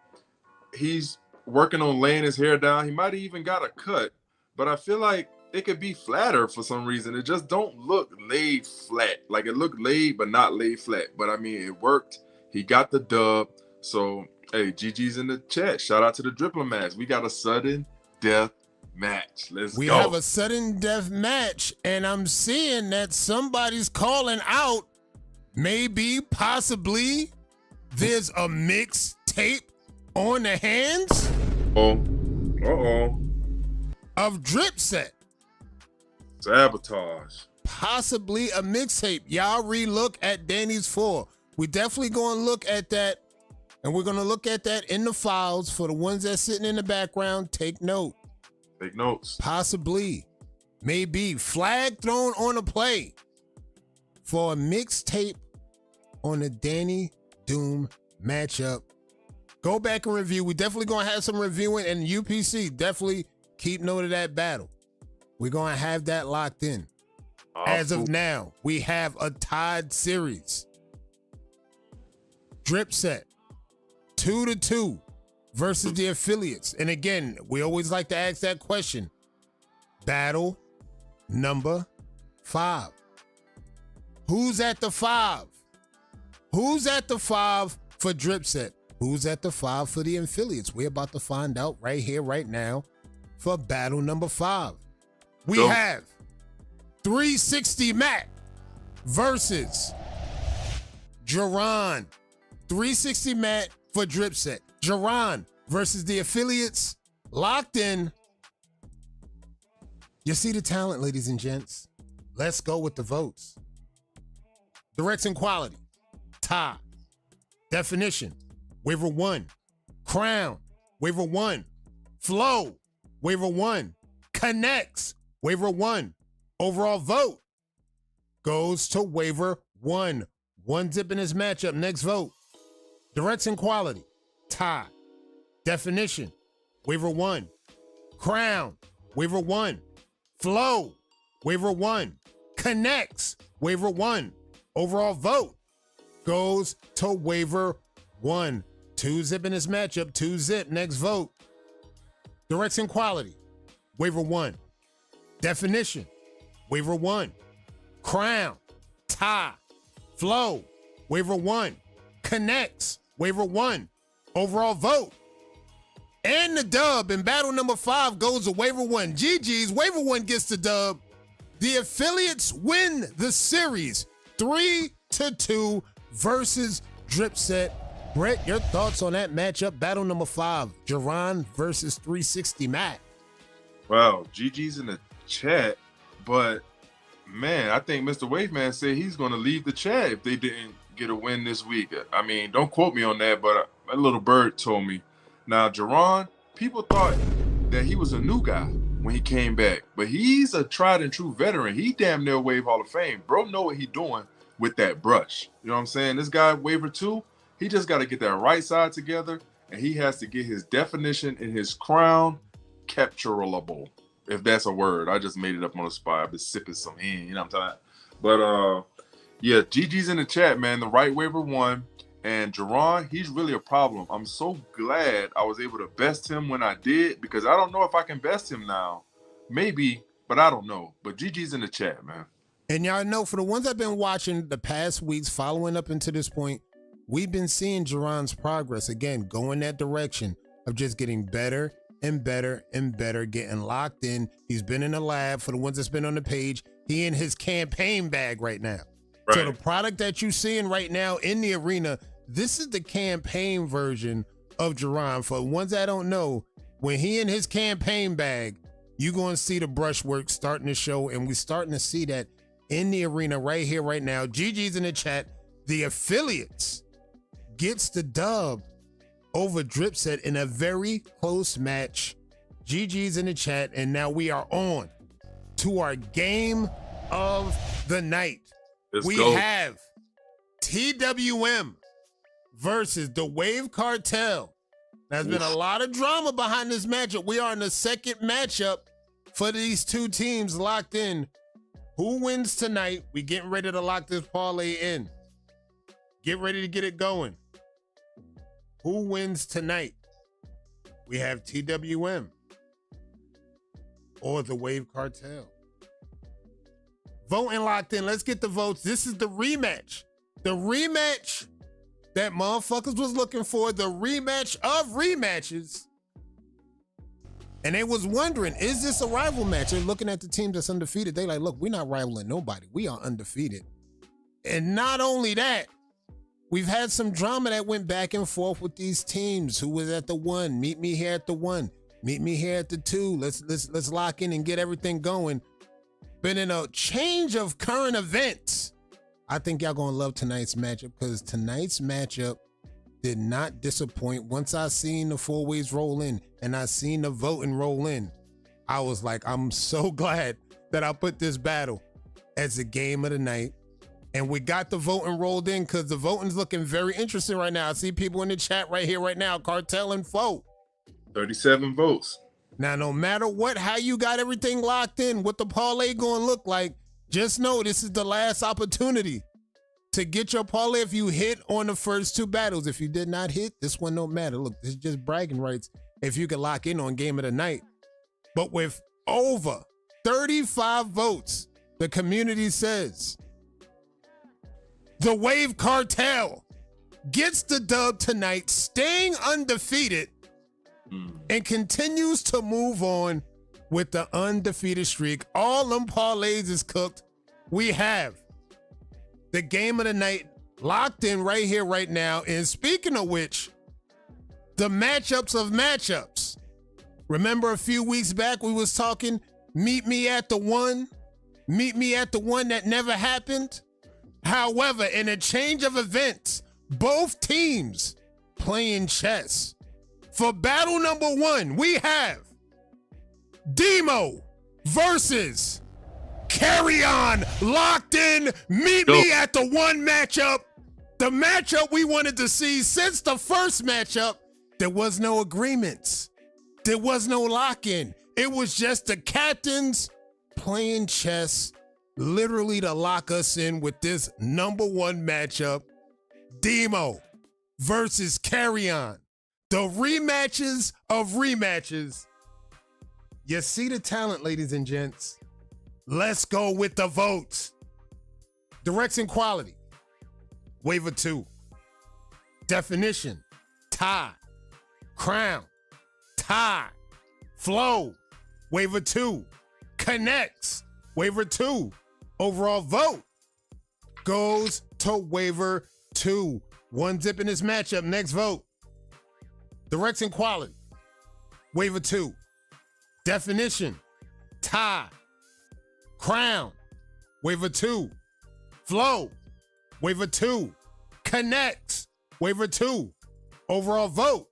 he's working on laying his hair down. He might have even got a cut, but I feel like it could be flatter for some reason. It just don't look laid flat. Like it looked laid, but not laid flat. But I mean, it worked. He got the dub. So, hey, GG's in the chat. Shout out to the Diplomats. We got a sudden death match. We have a sudden death match, and I'm seeing that somebody's calling out maybe, possibly, there's a mixed tape on the hands of Dripset. Sabotage. Possibly a mixtape. Y'all re-look at Danny's 4. We definitely going to look at that, and we're going to look at that in the files. For the ones that's sitting in the background, take note. Take notes. Possibly, maybe, flag thrown on a play for a mixtape on the Danny Doom matchup. Go back and review. We definitely going to have some reviewing, and UPC, definitely keep note of that battle. We're going to have that locked in. As of now, we have a tied series. Dripset, 2-2 versus the affiliates. And again, we always like to ask that question. Battle number 5. Who's at the 5? Who's at the 5 for Dripset? Who's at the 5 for the affiliates? We're about to find out right here, right now, for battle number 5. We have 360 Mac versus Jerron. 360 Mac for Dripset. Jerron versus the affiliates. Locked in. You see the talent, ladies and gents. Let's go with the votes. Direction quality, tie. Definition, waiver 1. Crown, waiver 1. Flow, waiver 1. Connects, waiver 1. Overall vote goes to waiver 1. 1 zip in his matchup. Next vote. Direction quality, tie. Definition, waiver 1. Crown, waiver 1. Flow, waiver 1. Connects, waiver 1. Overall vote goes to waiver 1. 2 zip in his matchup. 2 zip. Next vote. Direction quality, waiver 1. Definition, waiver 1. Crown, tie. Flow, waiver 1. Connects, waiver 1. Overall vote. And the dub in battle number 5 goes to waiver 1. GG's, waiver 1 gets the dub. The affiliates win the series 3-2 versus Dripset. Brett, your thoughts on that matchup, battle number 5, Jerron versus 360 Matt. Wow, GG's in the chat, but man, I think Mr. Waveman said he's going to leave the chat if they didn't get a win this week. I mean, don't quote me on that, but a little bird told me. Now, Jerron, people thought that he was a new guy when he came back, but he's a tried and true veteran. He damn near Wave Hall of Fame. Bro know what he doing with that brush. You know what I'm saying? This guy, waiver 2, he just got to get that right side together, and he has to get his definition in his crown capturable, if that's a word. I just made it up on the spot. I've been sipping some in, you know what I'm talking about? But, yeah, GG's in the chat, man. The right waiver 1. And Jerron, he's really a problem. I'm so glad I was able to best him when I did, because I don't know if I can best him now. Maybe, but I don't know. But GG's in the chat, man. And y'all know, for the ones I've been watching the past weeks, following up into this point, we've been seeing Jerron's progress, again, going that direction of just getting better and better and better, getting locked in. He's been in the lab. For the ones that's been on the page, he in his campaign bag right now. Right. So the product that you're seeing right now in the arena, this is the campaign version of Jerron. For the ones that don't know, when he in his campaign bag, you're going to see the brushwork starting to show, and we're starting to see that in the arena right here, right now. GG's in the chat. The affiliates gets the dub over Dripset in a very close match. GG's in the chat, and now we are on to our game of the night. We have TWM versus the Wave Cartel. There's been a lot of drama behind this matchup. We are in the second matchup for these two teams locked in. Who wins tonight? We getting ready to lock this parlay in. Get ready to get it going. Who wins tonight? We have TWM or the Wave Cartel. Voting locked in. Let's get the votes. This is the rematch. The rematch that motherfuckers was looking for. The rematch of rematches. And they was wondering, is this a rival match? They're looking at the team that's undefeated. They like, look, we're not rivaling nobody. We are undefeated. And not only that, we've had some drama that went back and forth with these teams. Who was at the 1? Meet me here at the 1. Meet me here at the 2. Let's lock in and get everything going. Been in a change of current events. I think y'all gonna love tonight's matchup, because tonight's matchup did not disappoint. Once I seen the 4 ways roll in and I seen the voting roll in, I was like, I'm so glad that I put this battle as the game of the night. And we got the voting rolled in, because the voting's looking very interesting right now. I see people in the chat right here, right now, Cartel and Foe. 37 votes. Now, no matter what, how you got everything locked in, what the parlay going to look like, just know this is the last opportunity to get your parlay if you hit on the first 2 battles. If you did not hit, this one don't matter. Look, this is just bragging rights if you can lock in on game of the night. But with over 35 votes, the community says the Wave Cartel gets the dub tonight, staying undefeated, and continues to move on with the undefeated streak. All them parlays is cooked. We have the game of the night locked in right here, right now. And speaking of which, the matchups of matchups. Remember a few weeks back we was talking Meet me at the one. Meet me at the one that never happened. However, in a change of events, both teams playing chess. For battle number one, we have Demo versus Carry On. Locked in. Meet me at the one matchup. The matchup we wanted to see since the first matchup. There was no agreements. There was no lock-in. It was just the captains playing chess, literally to lock us in with this number one matchup. Demo versus Carry On. The rematches of rematches. You see the talent, ladies and gents. Let's go with the votes. Direction quality. Waiver 2. Definition. Tie. Crown. Tie. Flow. Waiver 2. Connects. Waiver 2. Overall vote goes to waiver 2. One zip in this matchup. Next vote. Direction quality. Waiver 2. Definition. Tie. Crown. Waiver 2. Flow. Waiver 2. Connects. Waiver 2. Overall vote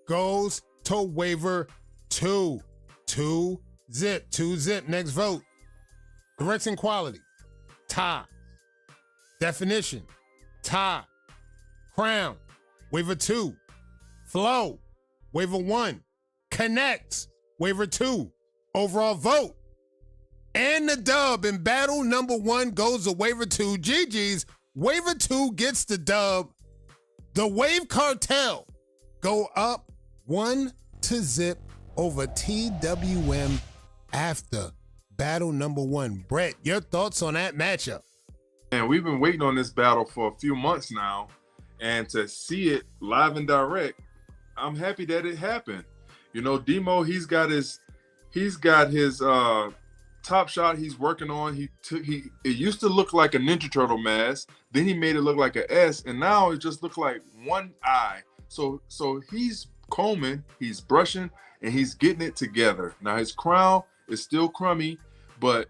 goes to waiver 2. 2 zip. 2 zip. Next vote. Direction quality. Tie. Definition. Tie. Crown. Waiver 2. Flow. Waiver 1. Connects. Waiver 2. Overall vote. And the dub in battle number 1 goes to waiver 2. GG's. Waiver 2 gets the dub. The Wave Cartel go up 1 to zip over TWM after battle number 1. Brett, your thoughts on that matchup? And we've been waiting on this battle for a few months now, and to see it live and direct, I'm happy that it happened. You know, Demo, he's got his top shot he's working on. It used to look like a Ninja Turtle mask, then he made it look like an S, and now it just looks like one eye. So he's combing, he's brushing, and he's getting it together. Now his crown is still crummy, but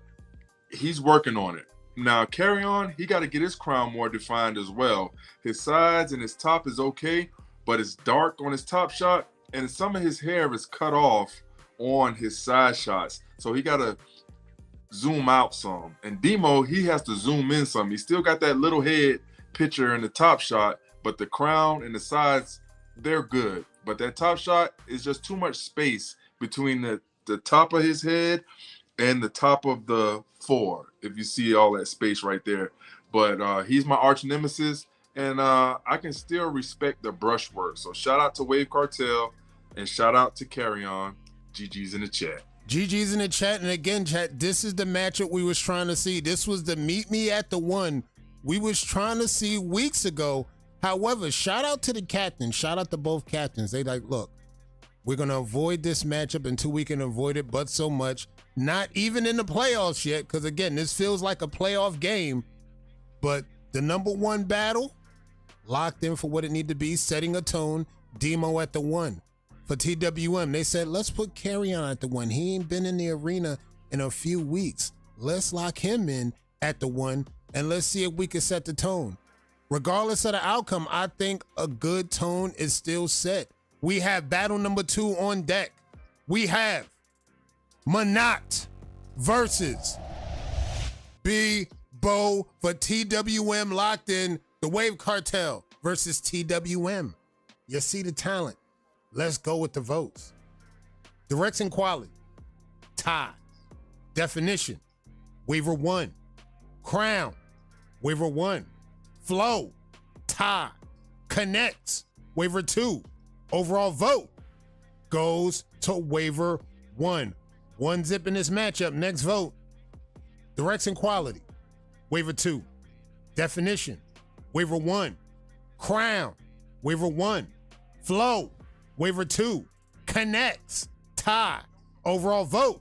he's working on it. Now Carry On, he got to get his crown more defined as well. His sides and his top is okay, but it's dark on his top shot, and some of his hair is cut off on his side shots. So he got to zoom out some. And Demo, he has to zoom in some. He still got that little head picture in the top shot, but the crown and the sides, they're good. But that top shot is just too much space between the top of his head and the top of the 4, if you see all that space right there. But he's my arch nemesis, and I can still respect the brushwork. So shout out to Wave Cartel and shout out to Carry On. GG's in the chat. GG's in the chat. And again, chat, this is the matchup we was trying to see. This was the meet me at the one we was trying to see weeks ago. However, shout out to the captain. Shout out to both captains. They like, look, we're going to avoid this matchup until we can avoid it, but so much. Not even in the playoffs yet, because again, this feels like a playoff game. But the number 1 battle, locked in for what it needed to be, setting a tone. Demo at the 1. For TWM, they said, let's put Carry On at the 1. He ain't been in the arena in a few weeks. Let's lock him in at the 1, and let's see if we can set the tone. Regardless of the outcome, I think a good tone is still set. We have battle number 2 on deck. We have Manat versus B-Bo for TWM locked in. The Wave Cartel versus TWM. You see the talent. Let's go with the votes. Direction quality. Tie. Definition. Waiver 1. Crown. Waiver 1. Flow. Tie. Connects. Waiver 2. Overall vote goes to waiver 1. 1 zip in this matchup. Next vote. Direction quality. Waiver 2. Definition. Waiver 1. Crown. Waiver 1. Flow. Waiver 2. Connects. Tie. Overall vote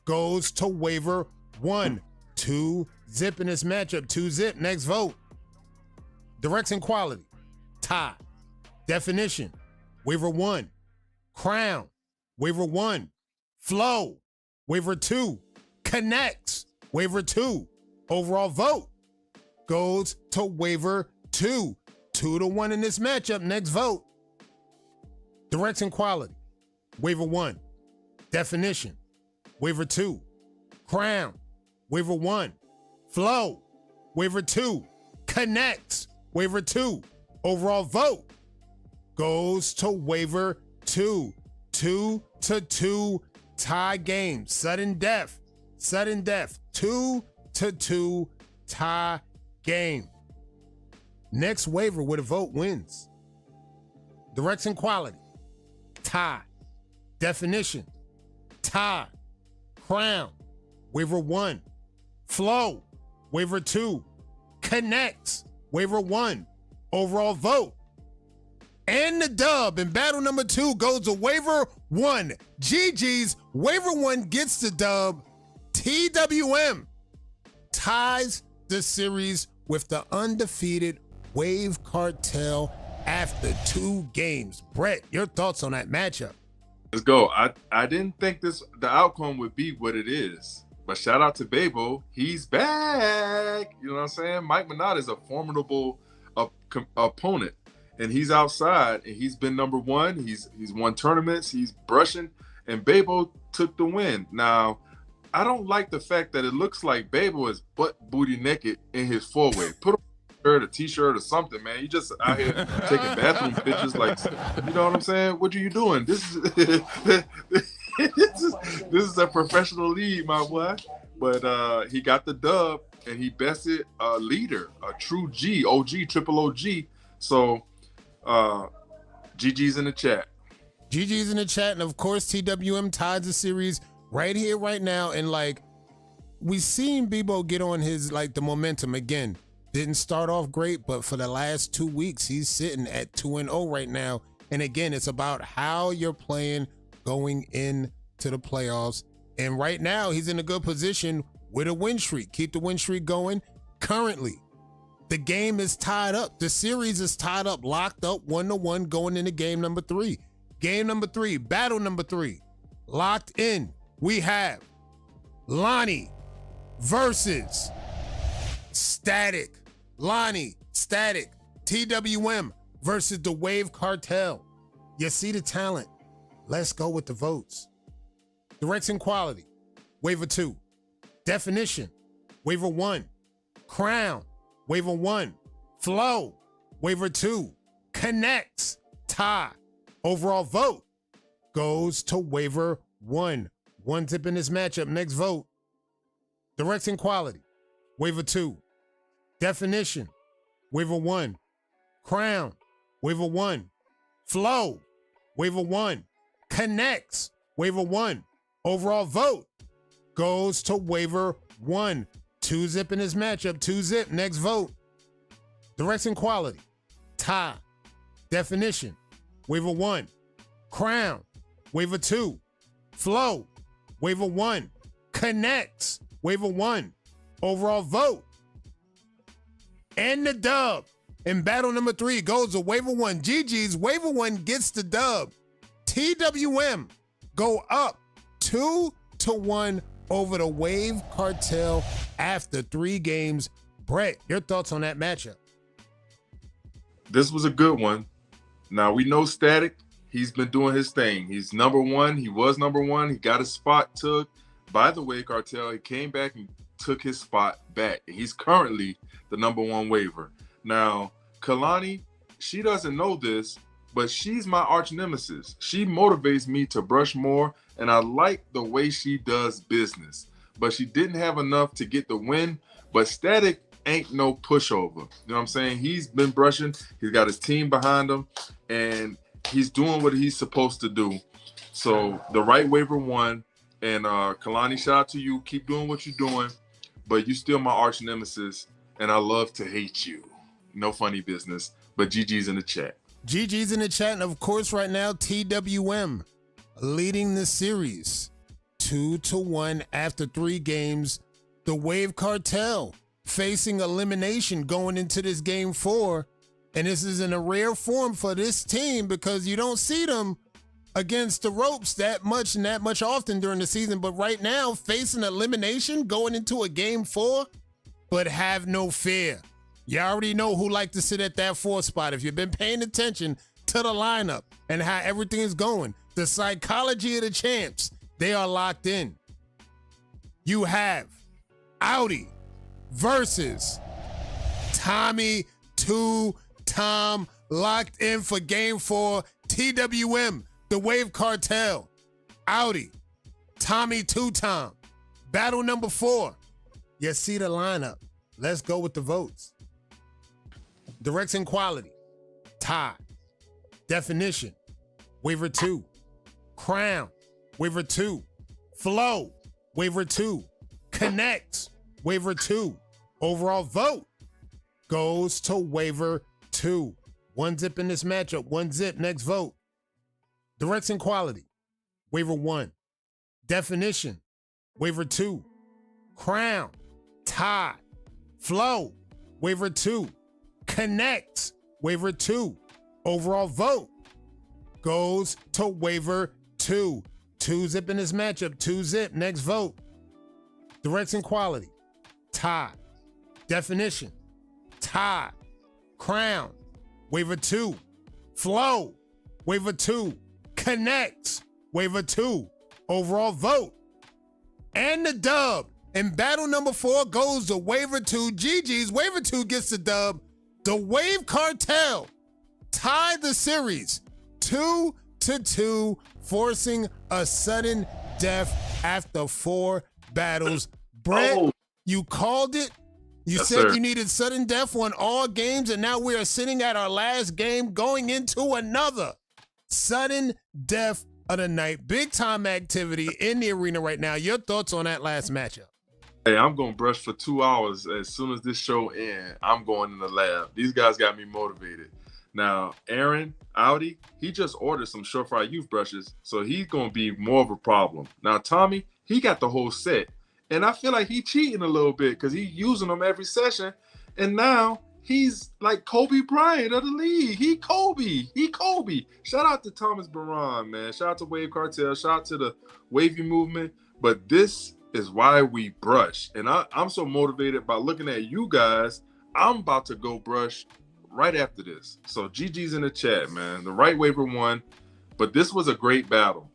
goes to waiver 1. 2 zip in this matchup. 2 zip. Next vote. Direction quality. Tie. Definition. Waiver 1. Crown. Waiver 1. Flow. waiver 2, connects, waiver 2. Overall vote goes to waiver 2. 2-1 in this matchup. Next vote. Direction quality, waiver 1. Definition, waiver 2. Crown, waiver 1. Flow, waiver 2. Connects, waiver 2. Overall vote goes to waiver 2. 2-2 tie game. Sudden death. 2-2 tie game. Next waiver with a vote wins. Direction quality, tie. Definition, tie. Crown, waiver 1. Flow, waiver 2. Connects, waiver 1. Overall vote. And the dub in battle number 2 goes to waiver 1. GG's waiver 1 gets the dub. TWM ties the series with the undefeated Wave Cartel after 2 games. Brett, your thoughts on that matchup? Let's go. I didn't think the outcome would be what it is. But shout out to Babo. He's back. You know what I'm saying? Mike Minot is a formidable opponent. And he's outside, and he's been number 1. He's won tournaments. He's brushing, and Babo took the win. Now, I don't like the fact that it looks like Babo is butt booty naked in his four-way. Put on a t-shirt or something, man. You just out here taking bathroom pictures, like, you know what I'm saying? What are you doing? This is a professional league, my boy. But he got the dub, and he bested a leader, a true G, OG, triple OG. So GG's in the chat. GG's in the chat, and of course TWM ties the series right here, right now. And like, we seen Bebo get on his, like, the momentum again. Didn't start off great, but for the last 2 weeks, he's sitting at 2-0 right now. And again, it's about how you're playing going into the playoffs. And right now, he's in a good position with a win streak. Keep the win streak going. Currently, the game is tied up. The series is tied up, locked up 1-1 going into game number 3. Game number 3, battle number 3, locked in. We have Lonnie versus Static. Lonnie, Static, TWM versus the Wave Cartel. You see the talent. Let's go with the votes. Direction quality, waiver 2. Definition, waiver 1. Crown, waiver 1. Flow, waiver 2. Connects, tie. Overall vote goes to waiver 1. 1 tip in this matchup. Next vote. Direction quality, waiver 2. Definition, waiver 1. Crown, waiver 1. Flow, waiver 1. Connects, waiver 1. Overall vote goes to waiver 1. 2 zip in this matchup. 2 zip. Next vote. Direction quality, tie. Definition, waiver 1. Crown, waiver 2. Flow, waiver 1. Connects, waiver 1. Overall vote. And the dub in battle number 3 goes to waiver 1. GG's waiver 1 gets the dub. TWM go up 2-1 over the Wave Cartel after 3 games. Brett, your thoughts on that matchup? This was a good one. Now, we know Static. He's been doing his thing. He's number 1. He was number 1. He got his spot took by the Wave Cartel. He came back and took his spot back. He's currently the number 1 waiver. Now, Kalani, she doesn't know this, but she's my arch nemesis. She motivates me to brush more, and I like the way she does business. But she didn't have enough to get the win. But Static ain't no pushover. You know what I'm saying? He's been brushing. He's got his team behind him, and he's doing what he's supposed to do. So the right waiver won. And Kalani, shout out to you. Keep doing what you're doing. But you still my arch nemesis, and I love to hate you. No funny business. But GG's in the chat. GG's in the chat, and of course right now, TWM leading the series 2-1 after 3 games. The Wave Cartel facing elimination going into this game 4. And this is in a rare form for this team because you don't see them against the ropes that much and that much often during the season. But right now, facing elimination, going into a game 4, but have no fear. You already know who like to sit at that 4 spot. If you've been paying attention to the lineup and how everything is going, the psychology of the champs, they are locked in. You have Audi versus Tommy 2 Tom locked in for game 4. TWM, the Wave Cartel. Audi, Tommy 2 Tom. Battle number 4. You see the lineup. Let's go with the votes. Direction quality, tie. Definition, waiver 2. Crown, waiver 2. Flow, waiver 2. Connect, waiver 2. Overall vote goes to waiver 2. 1 zip in this matchup, 1 zip, next vote. Direction quality, waiver 1. Definition, waiver 2. Crown, tie. Flow, waiver 2. Connect, waiver 2. Overall vote goes to waiver 2. 2 zip in this matchup, 2 zip, next vote. Direction quality, tie. Definition, tie. Crown, waiver 2. Flow, waiver 2. Connect, waiver 2. Overall vote. And the dub in battle number 4 goes to waiver 2. GG's, waiver 2 gets the dub. The Wave Cartel tied the series 2-2, forcing a sudden death after 4 battles. Brett, you called it. You Yes, said sir. you needed sudden death on all games, and now we are sitting at our last game going into another sudden death of the night. Big time activity in the arena right now. Your thoughts on that last matchup? Hey, I'm going to brush for 2 hours. As soon as this show ends, I'm going in the lab. These guys got me motivated. Now, Aaron, Audi, he just ordered some Surefire Youth brushes, so he's going to be more of a problem. Now, Tommy, he got the whole set, and I feel like he cheating a little bit because he's using them every session, and now he's like Kobe Bryant of the league. He Kobe. Shout out to Thomas Baran, man. Shout out to Wave Cartel. Shout out to the Wavy movement. But this is why we brush. And I'm so motivated by looking at you guys. I'm about to go brush right after this. So GG's in the chat, man. The right waiver won. But this was a great battle.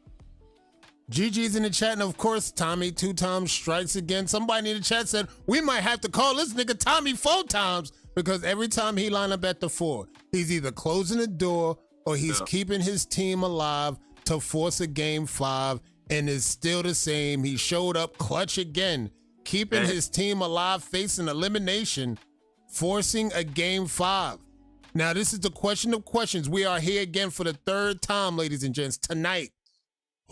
GG's in the chat, and of course, Tommy 2 times strikes again. Somebody in the chat said, we might have to call this nigga Tommy 4 times because every time he line up at the 4, he's either closing the door or he's keeping his team alive to force a game 5, and is still the same. He showed up clutch again, keeping his team alive, facing elimination, forcing a game 5. Now, this is the question of questions. We are here again for the 3rd time, ladies and gents, tonight.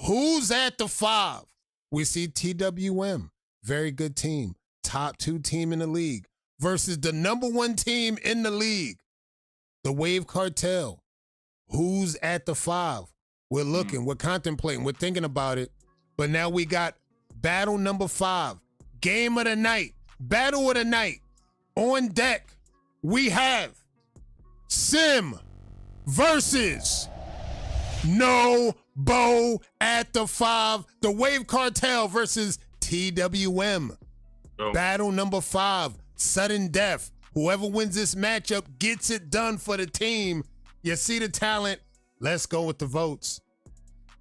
Who's at the 5? We see TWM, very good team, top 2 team in the league, versus the number 1 team in the league, the Wave Cartel. Who's at the 5? We're looking, we're contemplating, we're thinking about it. But now we got battle number 5, game of the night, battle of the night. On deck, we have Sim versus No Bo at the 5. The Wave Cartel versus TWM. Battle number 5, sudden death. Whoever wins this matchup gets it done for the team. You see the talent. Let's go with the votes.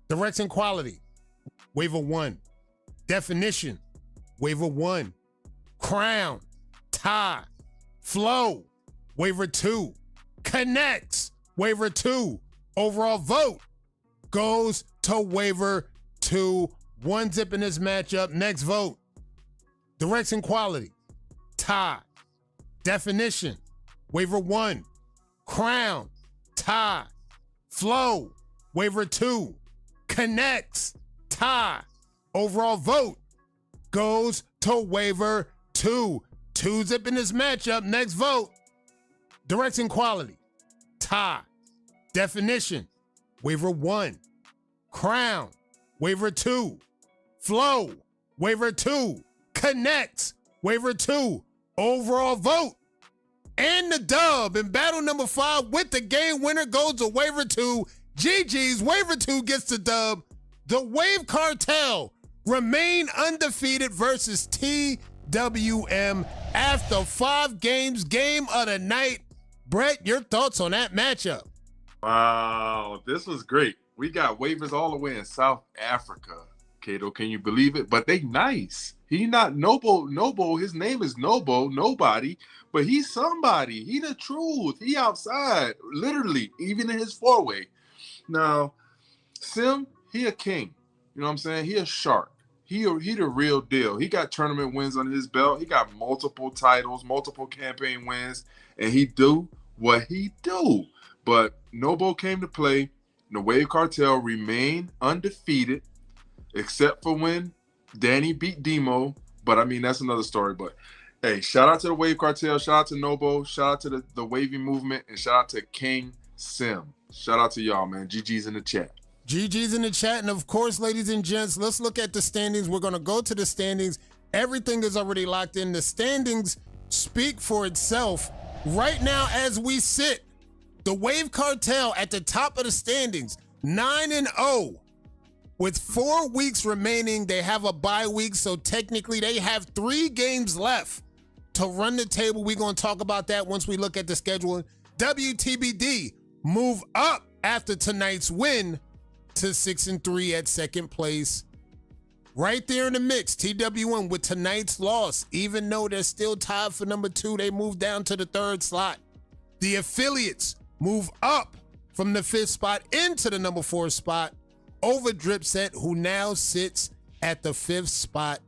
Direction quality, waiver 1. Definition, waiver 1. Crown, tie. Flow, waiver 2. Connects, waiver 2. Overall vote goes to waiver 2. 1 zip in this matchup. Next vote. Direction quality, tie. Definition, waiver 1. Crown, tie. Flow, waiver 2. Connects, tie. Overall vote goes to waiver 2. 2 zip in this matchup. Next vote. Direction quality, tie. Definition, waiver 1. Crown, waiver 2. Flow, waiver 2. Connects, waiver 2. Overall vote. And the dub in battle number 5 with the game winner goes to waiver 2. GG's. Waiver 2 gets the dub. The Wave Cartel remain undefeated versus TWM after 5 games. Game of the night. Brett, your thoughts on that matchup? Wow, this was great. We got waivers all the way in South Africa. Kato, can you believe it? But they nice. He not Noble. His name is Noble, nobody. But he's somebody. He the truth. He outside, literally, even in his 4-way. Now, Sim, he a king. You know what I'm saying? He a shark. He the real deal. He got tournament wins under his belt. He got multiple titles, multiple campaign wins, and he do what he do. But Noble came to play. The Wave Cartel remain undefeated, except for when Danny beat Demo. But I mean, that's another story. But hey, shout out to the Wave Cartel, shout out to Noble, shout out to the Wavy movement, and shout out to King Sim. Shout out to y'all, man. GG's in the chat. GG's in the chat. And of course, ladies and gents, let's look at the standings. We're going to go to the standings. Everything is already locked in. The standings speak for itself. Right now, as we sit, the Wave Cartel at the top of the standings, 9-0. With 4 weeks remaining, they have a bye week, so technically they have 3 games left to run the table. We're going to talk about that once we look at the schedule. WTBD move up after tonight's win to 6-3 at second place. Right there in the mix, TWM with tonight's loss. Even though they're still tied for number 2, they move down to the 3rd slot. The affiliates move up from the 5th spot into the number 4 spot over Dripset, who now sits at the 5th spot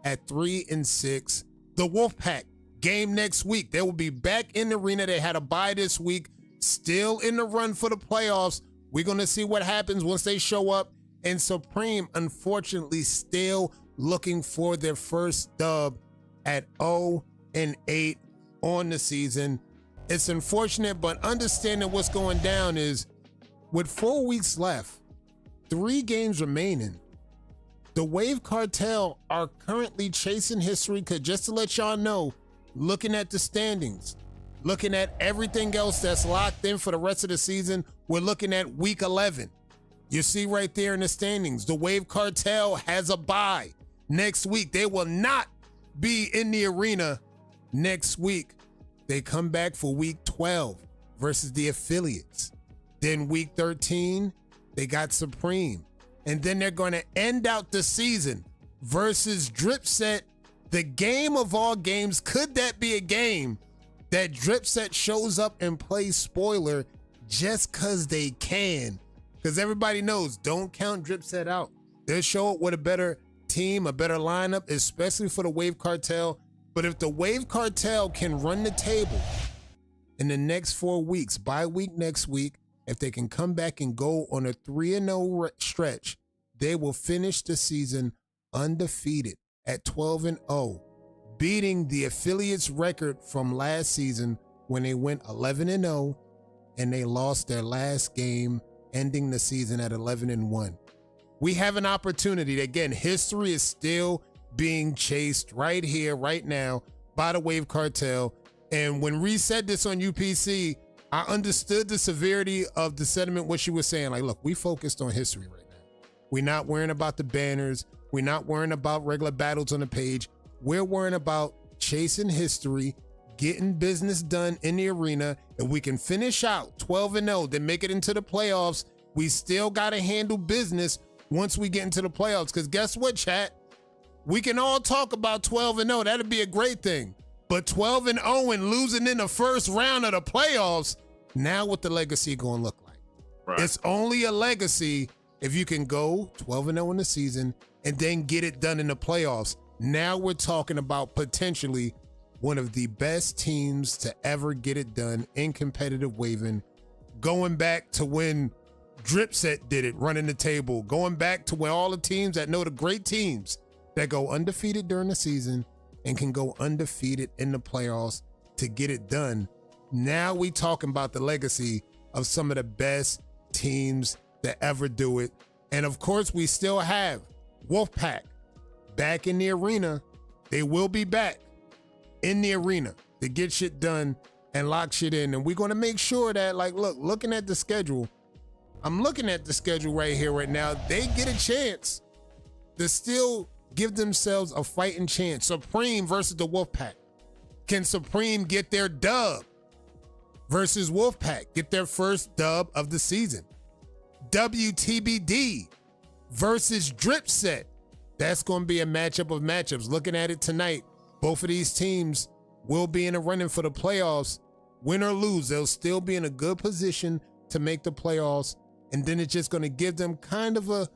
at 3-6. The Wolfpack game next week. They will be back in the arena. They had a bye this week, still in the run for the playoffs. We're going to see what happens once they show up. And Supreme, unfortunately, still looking for their first dub at 0-8 on the season. It's unfortunate, but understanding what's going down is with 4 weeks left, 3 games remaining, the Wave Cartel are currently chasing history. Because just to let y'all know, looking at the standings, looking at everything else that's locked in for the rest of the season, we're looking at week 11. You see right there in the standings, the Wave Cartel has a bye next week. They will not be in the arena next week. They come back for week 12 versus the affiliates. Then week 13, they got Supreme. And then they're going to end out the season versus Dripset, the game of all games. Could that be a game that Dripset shows up and plays spoiler just because they can? Because everybody knows, don't count Dripset out. They'll show up with a better team, a better lineup, especially for the Wave Cartel. But if the Wave Cartel can run the table in the next 4 weeks, bye week next week, if they can come back and go on a 3-0 stretch, they will finish the season undefeated at 12-0, beating the affiliates record from last season when they went 11-0 and they lost their last game, ending the season at 11-1. We have an opportunity. Again, history is still being chased right here, right now by the Wave Cartel. And when Ree said this on UPC, I understood the severity of the sentiment, what she was saying. Like, look, we focused on history right now. We're not worrying about the banners. We're not worrying about regular battles on the page. We're worrying about chasing history, getting business done in the arena. If we can finish out 12-0, then make it into the playoffs, we still got to handle business once we get into the playoffs. Because guess what, chat? We can all talk about 12-0. That'd be a great thing. But 12-0 and losing in the first round of the playoffs, now what the legacy going to look like? Right. It's only a legacy if you can go 12-0 in the season and then get it done in the playoffs. Now we're talking about potentially one of the best teams to ever get it done in competitive waving, going back to when Dripset did it, running the table, going back to when all the teams that know the great teams that go undefeated during the season and can go undefeated in the playoffs to get it done. Now we talking about the legacy of some of the best teams that ever do it. And of course, we still have Wolfpack back in the arena. They will be back in the arena to get shit done and lock shit in. And we're going to make sure that, like, look, looking at the schedule, I'm looking at the schedule right here right now. They get a chance to still give themselves a fighting chance. Supreme versus the Wolfpack. Can Supreme get their dub versus Wolfpack? Get their first dub of the season. WTBD versus Drip Set. That's going to be a matchup of matchups. Looking at it tonight, both of these teams will be in a running for the playoffs. Win or lose, they'll still be in a good position to make the playoffs. And then it's just going to give them kind of a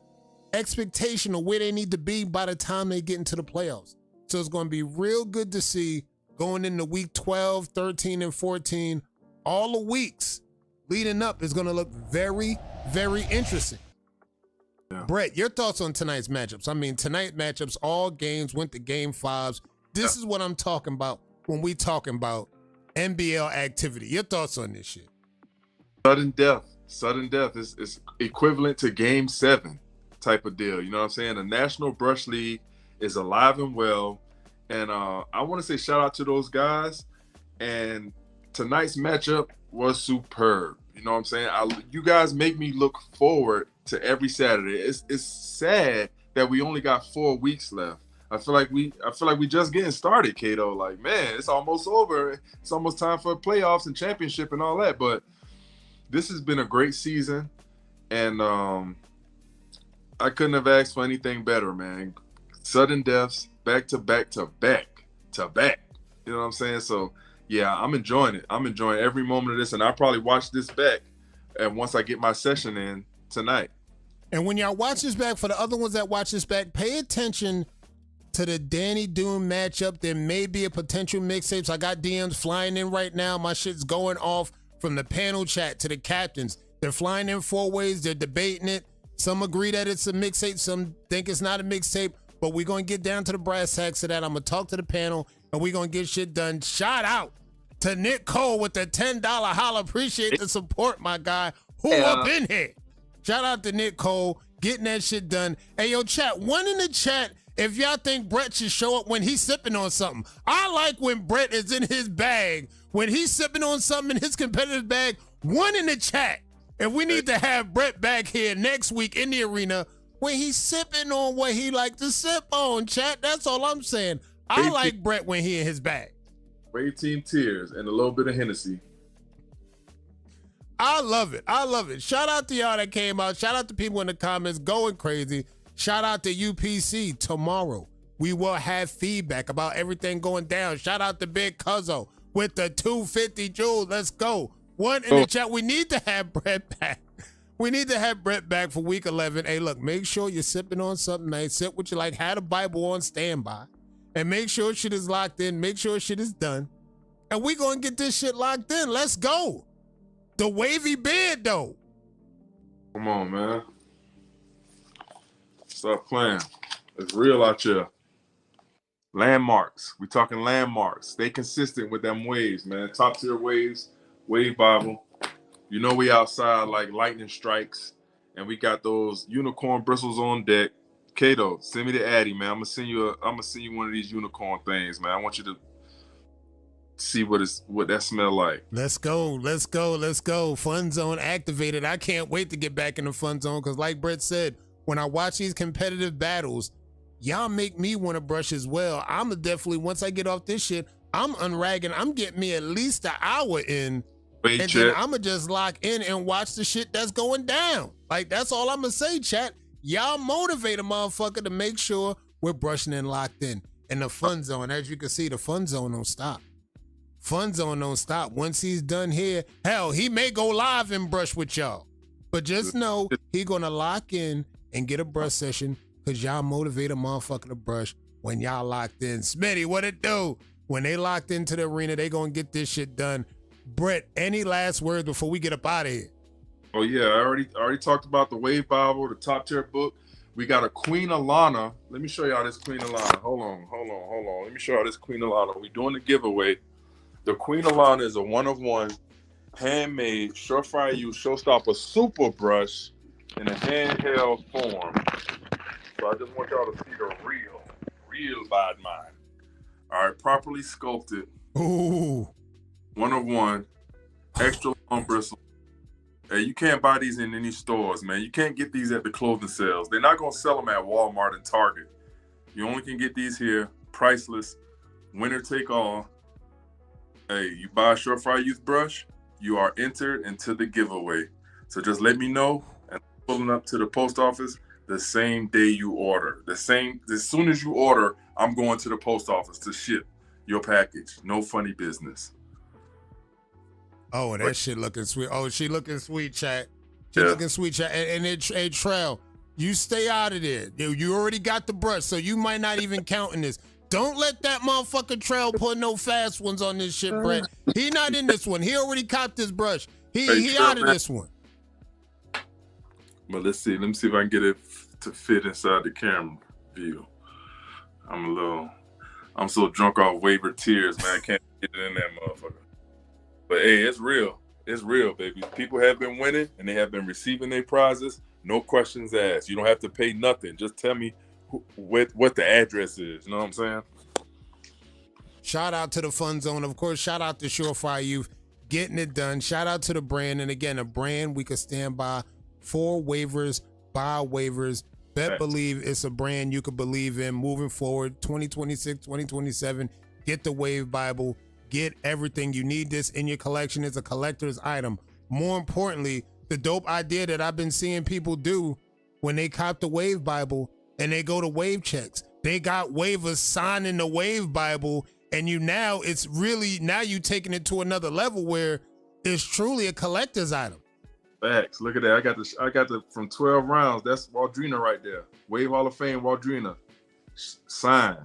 expectation of where they need to be by the time they get into the playoffs. So it's going to be real good to see going into week 12, 13, and 14. All the weeks leading up is going to look very, very interesting. Yeah. Brett, your thoughts on tonight's matchups? I mean, tonight matchups, all games went to game 5s. This is what I'm talking about when we talking about NBL activity. Your thoughts on this shit? Sudden death is equivalent to game 7 type of deal. You know what I'm saying? The National Brush League is alive and well. And I want to say shout out to those guys. And tonight's matchup was superb. You know what I'm saying? You guys make me look forward to every Saturday. It's sad that we only got 4 weeks left. I feel like we just getting started, Kato. Like, man, it's almost over. It's almost time for playoffs and championship and all that. But this has been a great season, and I couldn't have asked for anything better, man. Sudden deaths, back to back to back to back. You know what I'm saying? So yeah, I'm enjoying it. I'm enjoying every moment of this, and I'll probably watch this back and once I get my session in tonight. And when y'all watch this back, for the other ones that watch this back, pay attention to the Danny Doom matchup. There may be a potential mixtape. So I got DMs flying in right now. My shit's going off from the panel chat to the captains. They're flying in 4 ways. They're debating it. Some agree that it's a mixtape. Some think it's not a mixtape. But we're going to get down to the brass tacks of that. I'm going to talk to the panel, and we're going to get shit done. Shout out to Nick Cole with the $10 holla. Appreciate the support, my guy. Who up in here? Shout out to Nick Cole getting that shit done. Hey, yo, chat, one in the chat if y'all think Brett should show up when he's sipping on something. I like when Brett is in his bag. When he's sipping on something in his competitive bag, one in the chat. And we need to have Brett back here next week in the arena when he's sipping on what he like to sip on, chat. That's all I'm saying. I like Brett when he in his bag. Brave Team Tears and a little bit of Hennessy. I love it. I love it. Shout out to y'all that came out. Shout out to people in the comments going crazy. Shout out to UPC. Tomorrow, we will have feedback about everything going down. Shout out to Big Cuzzo with the 250 joules. Let's go. One in the chat. We need to have Brett back. We need to have Brett back for week 11. Hey, look, make sure you're sipping on something nice. Sip what you like. Have a Bible on standby. And make sure shit is locked in. Make sure shit is done. And we going to get this shit locked in. Let's go. The wavy beard, though. Come on, man. Stop playing. It's real out here. Landmarks. We talking landmarks. Stay consistent with them waves, man. Top tier waves. Wave Bible. You know we outside like lightning strikes, and we got those unicorn bristles on deck. Kato, send me the Addy, man. I'm gonna send you one of these unicorn things, man. I want you to see what that smell like. Let's go. Let's go. Let's go. Fun zone activated. I can't wait to get back in the fun zone because, like Brett said, when I watch these competitive battles, y'all make me want to brush as well. I'm definitely, once I get off this shit, I'm unragging. I'm getting me at least an hour in. Wait, and then I'm going to just lock in and watch the shit that's going down. Like, that's all I'm going to say, chat. Y'all motivate a motherfucker to make sure we're brushing and locked in. And the fun zone, as you can see, the fun zone don't stop. Fun zone don't stop. Once he's done here, hell, he may go live and brush with y'all. But just know he going to lock in and get a brush session because y'all motivate a motherfucker to brush when y'all locked in. Smitty, what it do? When they locked into the arena, they going to get this shit done. Brett, any last words before we get up out of here? Oh yeah, I already talked about the Wave Bible, the top tier book. We got a Queen Alana. Let me show y'all this Queen Alana. Hold on. Let me show y'all this Queen Alana. We're doing the giveaway. The Queen Alana is a 1-of-1 handmade surefire use showstopper super brush in a handheld form. So I just want y'all to see the real bad mind. All right, properly sculpted. Ooh. 1-of-1, extra long bristle. Hey, you can't buy these in any stores, man. You can't get these at the clothing sales. They're not gonna sell them at Walmart and Target. You only can get these here, priceless, winner take all. Hey, you buy a Short Fry Youth brush, you are entered into the giveaway. So just let me know, and pulling up to the post office the same day you order. As soon as you order, I'm going to the post office to ship your package. No funny business. Oh, that shit looking sweet. Oh, she looking sweet, chat. She looking sweet, chat. And hey, Trail, you stay out of there. You already got the brush, so you might not even count in this. Don't let that motherfucker Trail put no fast ones on this shit, Brett. He not in this one. He already copped this brush. He out of this one. But let's see. Let me see if I can get it to fit inside the camera view. I'm so drunk off waiver tears, man. I can't get it in that motherfucker. But hey, it's real. It's real, baby. People have been winning and they have been receiving their prizes. No questions asked. You don't have to pay nothing. Just tell me what the address is. You know what I'm saying? Shout out to the Fun Zone. Of course, shout out to Surefire Youth getting it done. Shout out to the brand. And again, a brand we could stand by for waivers, buy waivers. Bet believe it's a brand you could believe in moving forward. 2026, 2027. Get the Wave Bible. Get everything. You need this in your collection. It's a collector's item. More importantly, the dope idea that I've been seeing people do when they cop the Wave Bible and they go to Wave Checks. They got waivers signing the Wave Bible, and now you taking it to another level where it's truly a collector's item. Facts. Look at that. I got the from 12 rounds. That's Waldrina right there. Wave Hall of Fame Waldrina. Sign.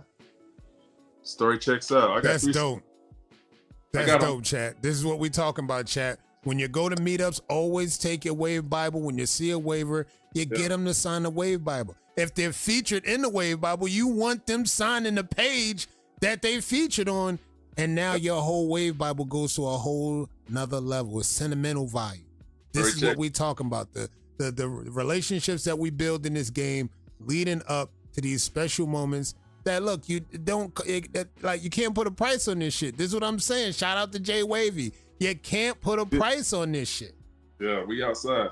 Story checks out. That's dope. That's dope, chat. This is what we talking about, chat. When you go to meetups, always take your Wave Bible. When you see a waiver, you get them to sign the Wave Bible. If they're featured in the Wave Bible, you want them signing the page that they featured on, and now your whole Wave Bible goes to a whole nother level. It's sentimental value. This is what we talking about. The relationships that we build in this game leading up to these special moments that, look, you can't put a price on this shit. This is what I'm saying. Shout out to Jay Wavy. You can't put a price on this shit. Yeah, we outside.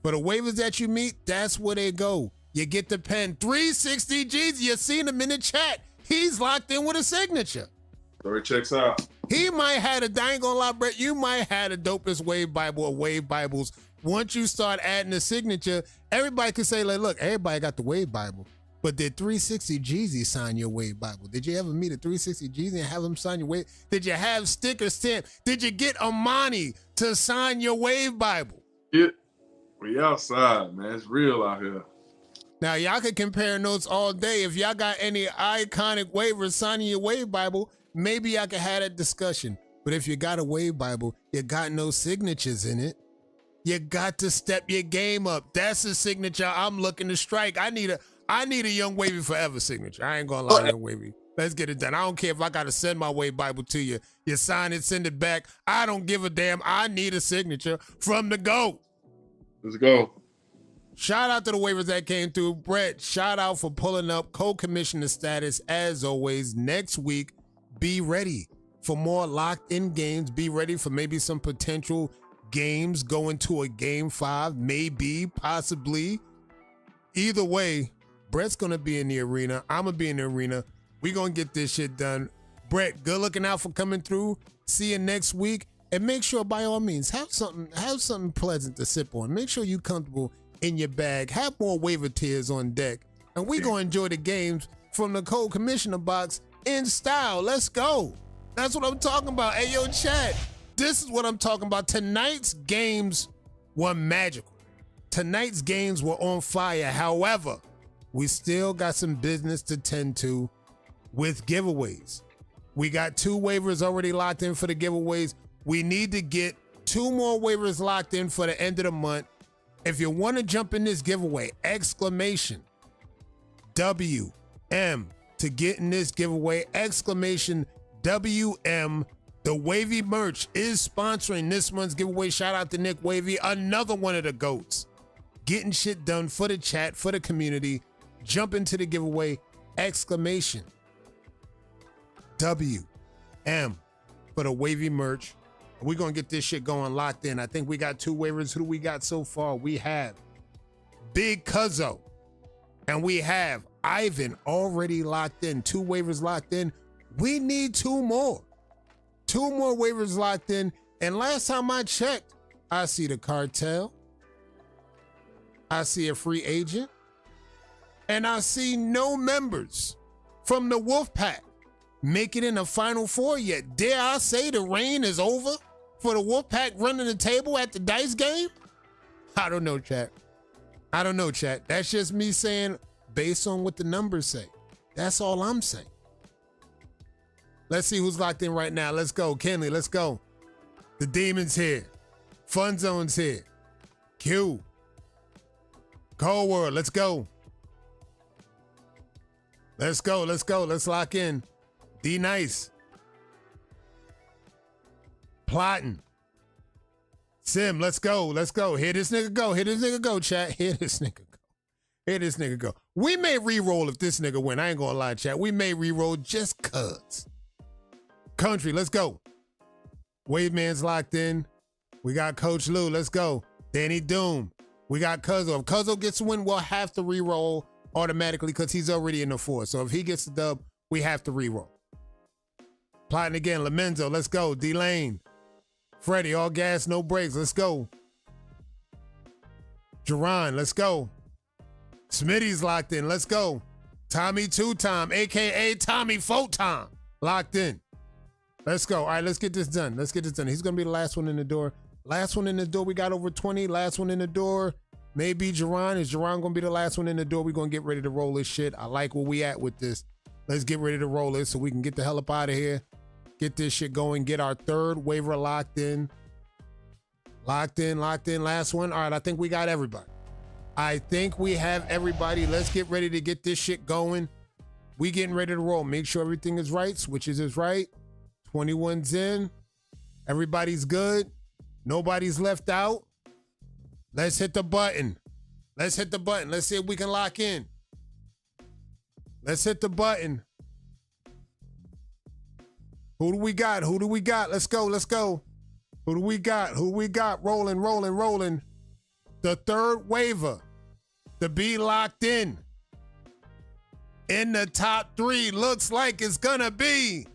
For the waivers that you meet, that's where they go. You get the pen. 360 G's, you seen him in the chat. He's locked in with a signature. Story checks out. He might have I ain't gonna lie, Brett, you might have the dopest Wave Bible or Wave Bibles. Once you start adding a signature, everybody can say, like, look, everybody got the Wave Bible. But did 360 Jeezy sign your Wave Bible? Did you ever meet a 360 Jeezy and have him sign your Wave? Did you have sticker stamp? Did you get Amani to sign your Wave Bible? Yeah, we outside, man. It's real out here. Now, y'all can compare notes all day. If y'all got any iconic waivers signing your Wave Bible, maybe I could have that discussion. But if you got a Wave Bible, you got no signatures in it, you got to step your game up. That's a signature I'm looking to strike. I need a Young Wavy Forever signature. I ain't gonna lie, Young Wavy. Let's get it done. I don't care if I gotta send my Wave Bible to you. You sign it, send it back. I don't give a damn. I need a signature from the GOAT. Let's go. Shout out to the waivers that came through. Brett, shout out for pulling up co-commissioner status. As always, next week, be ready for more locked-in games. Be ready for maybe some potential games going to a game 5, maybe, possibly. Either way, Brett's going to be in the arena. I'm going to be in the arena. We're going to get this shit done. Brett, good looking out for coming through. See you next week. And make sure, by all means, have something pleasant to sip on. Make sure you're comfortable in your bag. Have more waiver tiers on deck. And we're going to enjoy the games from the co-commissioner box in style. Let's go. That's what I'm talking about. Hey, yo, chat. This is what I'm talking about. Tonight's games were magical. Tonight's games were on fire. However, we still got some business to tend to with giveaways. We got 2 waivers already locked in for the giveaways. We need to get 2 more waivers locked in for the end of the month. If you want to jump in this giveaway, exclamation WM to get in this giveaway, exclamation WM. The Wavy merch is sponsoring this month's giveaway. Shout out to Nick Wavy, another one of the GOATs. Getting shit done for the chat, for the community. Jump into the giveaway, exclamation WM for the Wavy merch. We're going to get this shit going locked in. I think we got 2 waivers. Who do we got so far? We have Big Cuzzo and we have Ivan already locked in. 2 waivers locked in. We need 2 more. 2 more waivers locked in. And last time I checked, I see the cartel. I see a free agent. And I see no members from the Wolfpack make it in the Final Four yet. Dare I say the reign is over for the Wolfpack running the table at the dice game? I don't know, chat. I don't know, chat. That's just me saying based on what the numbers say. That's all I'm saying. Let's see who's locked in right now. Let's go. Kenley, let's go. The Demon's here. Fun Zone's here. Q. Cold World, let's go. Let's go, let's go. Let's lock in. D Nice. Plotting. Sim, let's go. Let's go. Here this nigga go. Here this nigga go, chat. Here this nigga go. Here this nigga go. We may re-roll if this nigga win. I ain't gonna lie, chat. We may re-roll just cuz. Country, let's go. Wave Man's locked in. We got Coach Lou. Let's go. Danny Doom. We got Cuzzo. If Cuzzo gets a win, we'll have to re-roll automatically because he's already in the 4. So if he gets the dub, we have to re-roll. Plotting again. Lamenzo, let's go. D-Lane. Freddie, all gas, no brakes. Let's go. Jerron, let's go. Smitty's locked in. Let's go. Tommy 2-Time, a.k.a. Tommy 4-Time, locked in. Let's go. All right, let's get this done. Let's get this done. He's going to be the last one in the door. Last one in the door. We got over 20. Last one in the door. Maybe Jerron. Is Jerron going to be the last one in the door? We're going to get ready to roll this shit. I like where we at with this. Let's get ready to roll it so we can get the hell up out of here. Get this shit going. Get our 3rd waiver locked in. Locked in, locked in. Last one. All right, I think we got everybody. I think we have everybody. Let's get ready to get this shit going. We getting ready to roll. Make sure everything is right. Switches is right. 21's in. Everybody's good. Nobody's left out. Let's hit the button. Let's hit the button. Let's see if we can lock in. Let's hit the button. Who do we got? Who do we got? Let's go. Let's go. Who do we got? Who we got? Rolling, rolling, rolling. The 3rd waiver to be locked in the top 3 looks like it's gonna be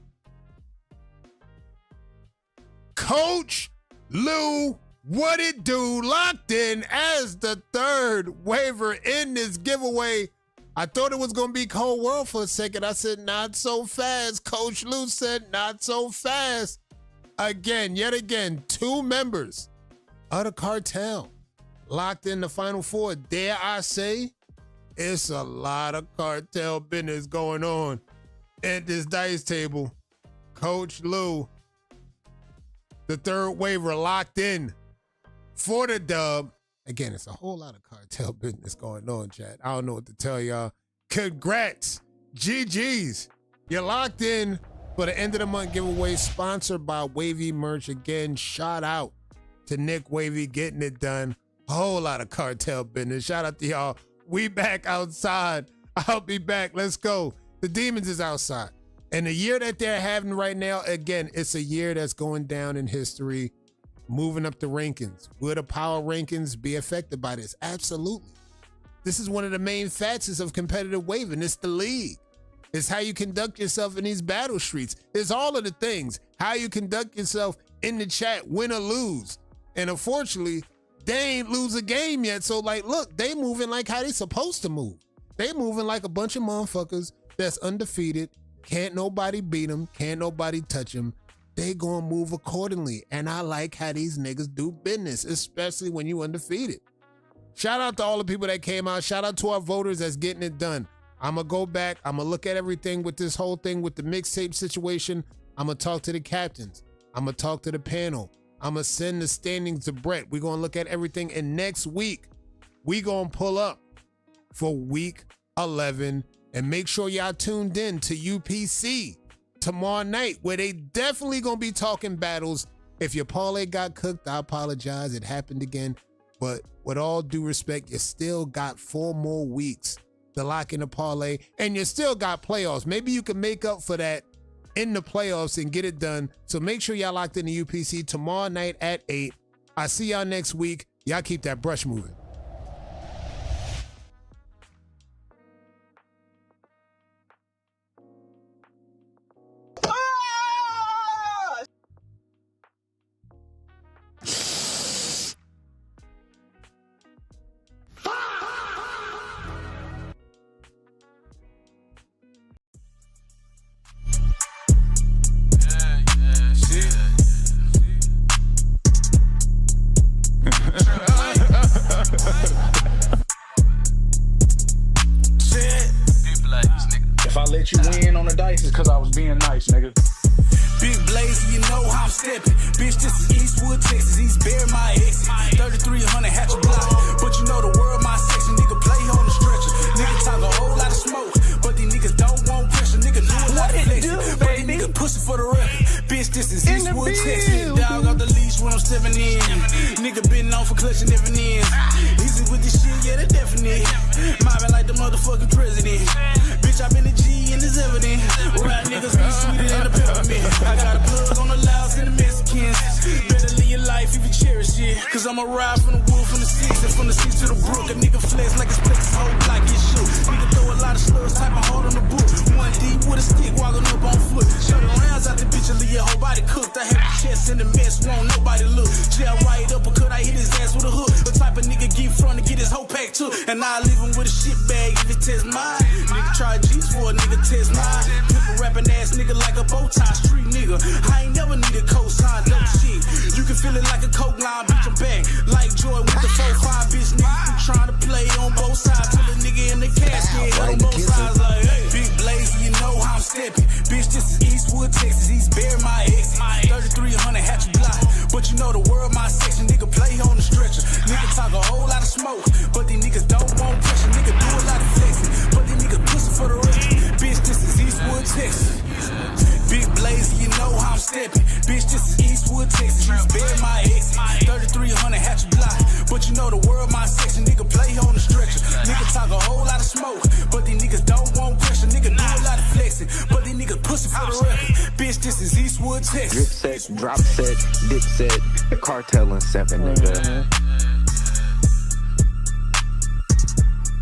Coach Lou. What it do? Locked in as the 3rd waiver in this giveaway. I thought it was going to be Cold World for a second. I said, not so fast. Coach Lou said, not so fast. Again, yet again, 2 members of the cartel locked in the Final Four. Dare I say, it's a lot of cartel business going on at this dice table. Coach Lou, the 3rd waiver locked in for the dub. Again, it's a whole lot of cartel business going on, chat. I don't know what to tell y'all. Congrats. GG's. You're locked in for the end of the month giveaway sponsored by Wavy Merch. Again, shout out to Nick Wavy getting it done. A whole lot of cartel business. Shout out to y'all. We back outside. I'll be back. Let's go. The Demons is outside. And the year that they're having right now, again, it's a year that's going down in history. Moving up the rankings. Will the power rankings be affected by this? Absolutely. This is one of the main facets of competitive waving. It's the league. It's how you conduct yourself in these battle streets. It's all of the things. How you conduct yourself in the chat, win or lose. And unfortunately, they ain't lose a game yet. So like, look, they moving like how they supposed to move. They moving like a bunch of motherfuckers that's undefeated. Can't nobody beat them. Can't nobody touch them. They gonna move accordingly. And I like how these niggas do business, especially when you undefeated. Shout out to all the people that came out. Shout out to our voters that's getting it done. I'm gonna go back. I'm gonna look at everything with this whole thing with the mixtape situation. I'm gonna talk to the captains. I'm gonna talk to the panel. I'm gonna send the standings to Brett. We're gonna look at everything. And next week, we gonna pull up for week 11 and make sure y'all tuned in to UPC tomorrow night, where they definitely gonna be talking battles. If your parlay got cooked, I apologize. It happened again. But with all due respect, you still got 4 more weeks to lock in a parlay, and you still got playoffs. Maybe you can make up for that in the playoffs and get it done. So make sure y'all locked in the UPC tomorrow night at 8. I see y'all next week. Y'all keep that brush moving. If I let you win on the dice, it's because I was being nice, nigga. Big blaze, you know how I'm stepping. Bitch, this is Eastwood, Texas. East Bear, my exit. 3300 Hatchet Block. But you know the world, my section. Nigga play on the stretcher. Nigga talk a whole lot of smoke. But these niggas don't want pressure. Nigga do a lot of flexing. But these niggas pussy for the record. Bitch, this is Eastwood, Texas. Dog off the leash when I'm stepping in. Nigga been known for clutching every end. Easy with this shit, yeah, they definite. Mobbing like the motherfucking president. Bitch, I been a G and it's evident. Rap niggas be sweeter than a peppermint. I got a plug on the Laos and the Mexicans. Better live your life if you cherish it. Cause I'ma ride from the wood, from the six, and from the six to the brook. A nigga flex like his flex, whole block get shook. Nigga throw a lot of slugs, type of hold on the book. One deep with a stick, walking up on foot. Shut the rounds out the bitch and leave your whole body cooked. I have the chest in the mess, won't nobody look. Jail right up, cut, I hit his ass with a hook. The type of nigga get front to get his whole pack too. And I leave him with a shit bag if it test mine. Nigga try G's for a nigga test mine. People rapping ass nigga like a bow tie street nigga. I ain't never need a cosign, no shit. You can feel it like a coke line, bitch, I'm back. Like Joy with the 4-5, bitch, nigga. You trying to play on both sides. Till a nigga in the casket, hit on both sides like, hey. Big blaze, you know how I'm stepping. Bitch, this is Eastwood, Texas. East Bear, my exit. 3300 Hatchet Block. But you know the world, my section. Nigga play on the stretcher. Nigga talk a whole lot of smoke. But these niggas don't want pressure. Nigga do a lot of flexing. But these niggas pussy for the record. Bitch, this is Eastwood, Texas. Big blaze, you know how I'm stepping. Bitch, this is Eastwood, Texas. East Bear, my exit. 3300 Hatchet Block. But you know the world, my section. Nigga play on the stretcher. Nigga talk a whole lot of smoke. But these niggas don't want pressure. Nigga do a lot of flexing. But these niggas pussy for the record. Bitch, this is Eastwood, Texas. Drip set, drop set, dip set, cartel and 7, nigga.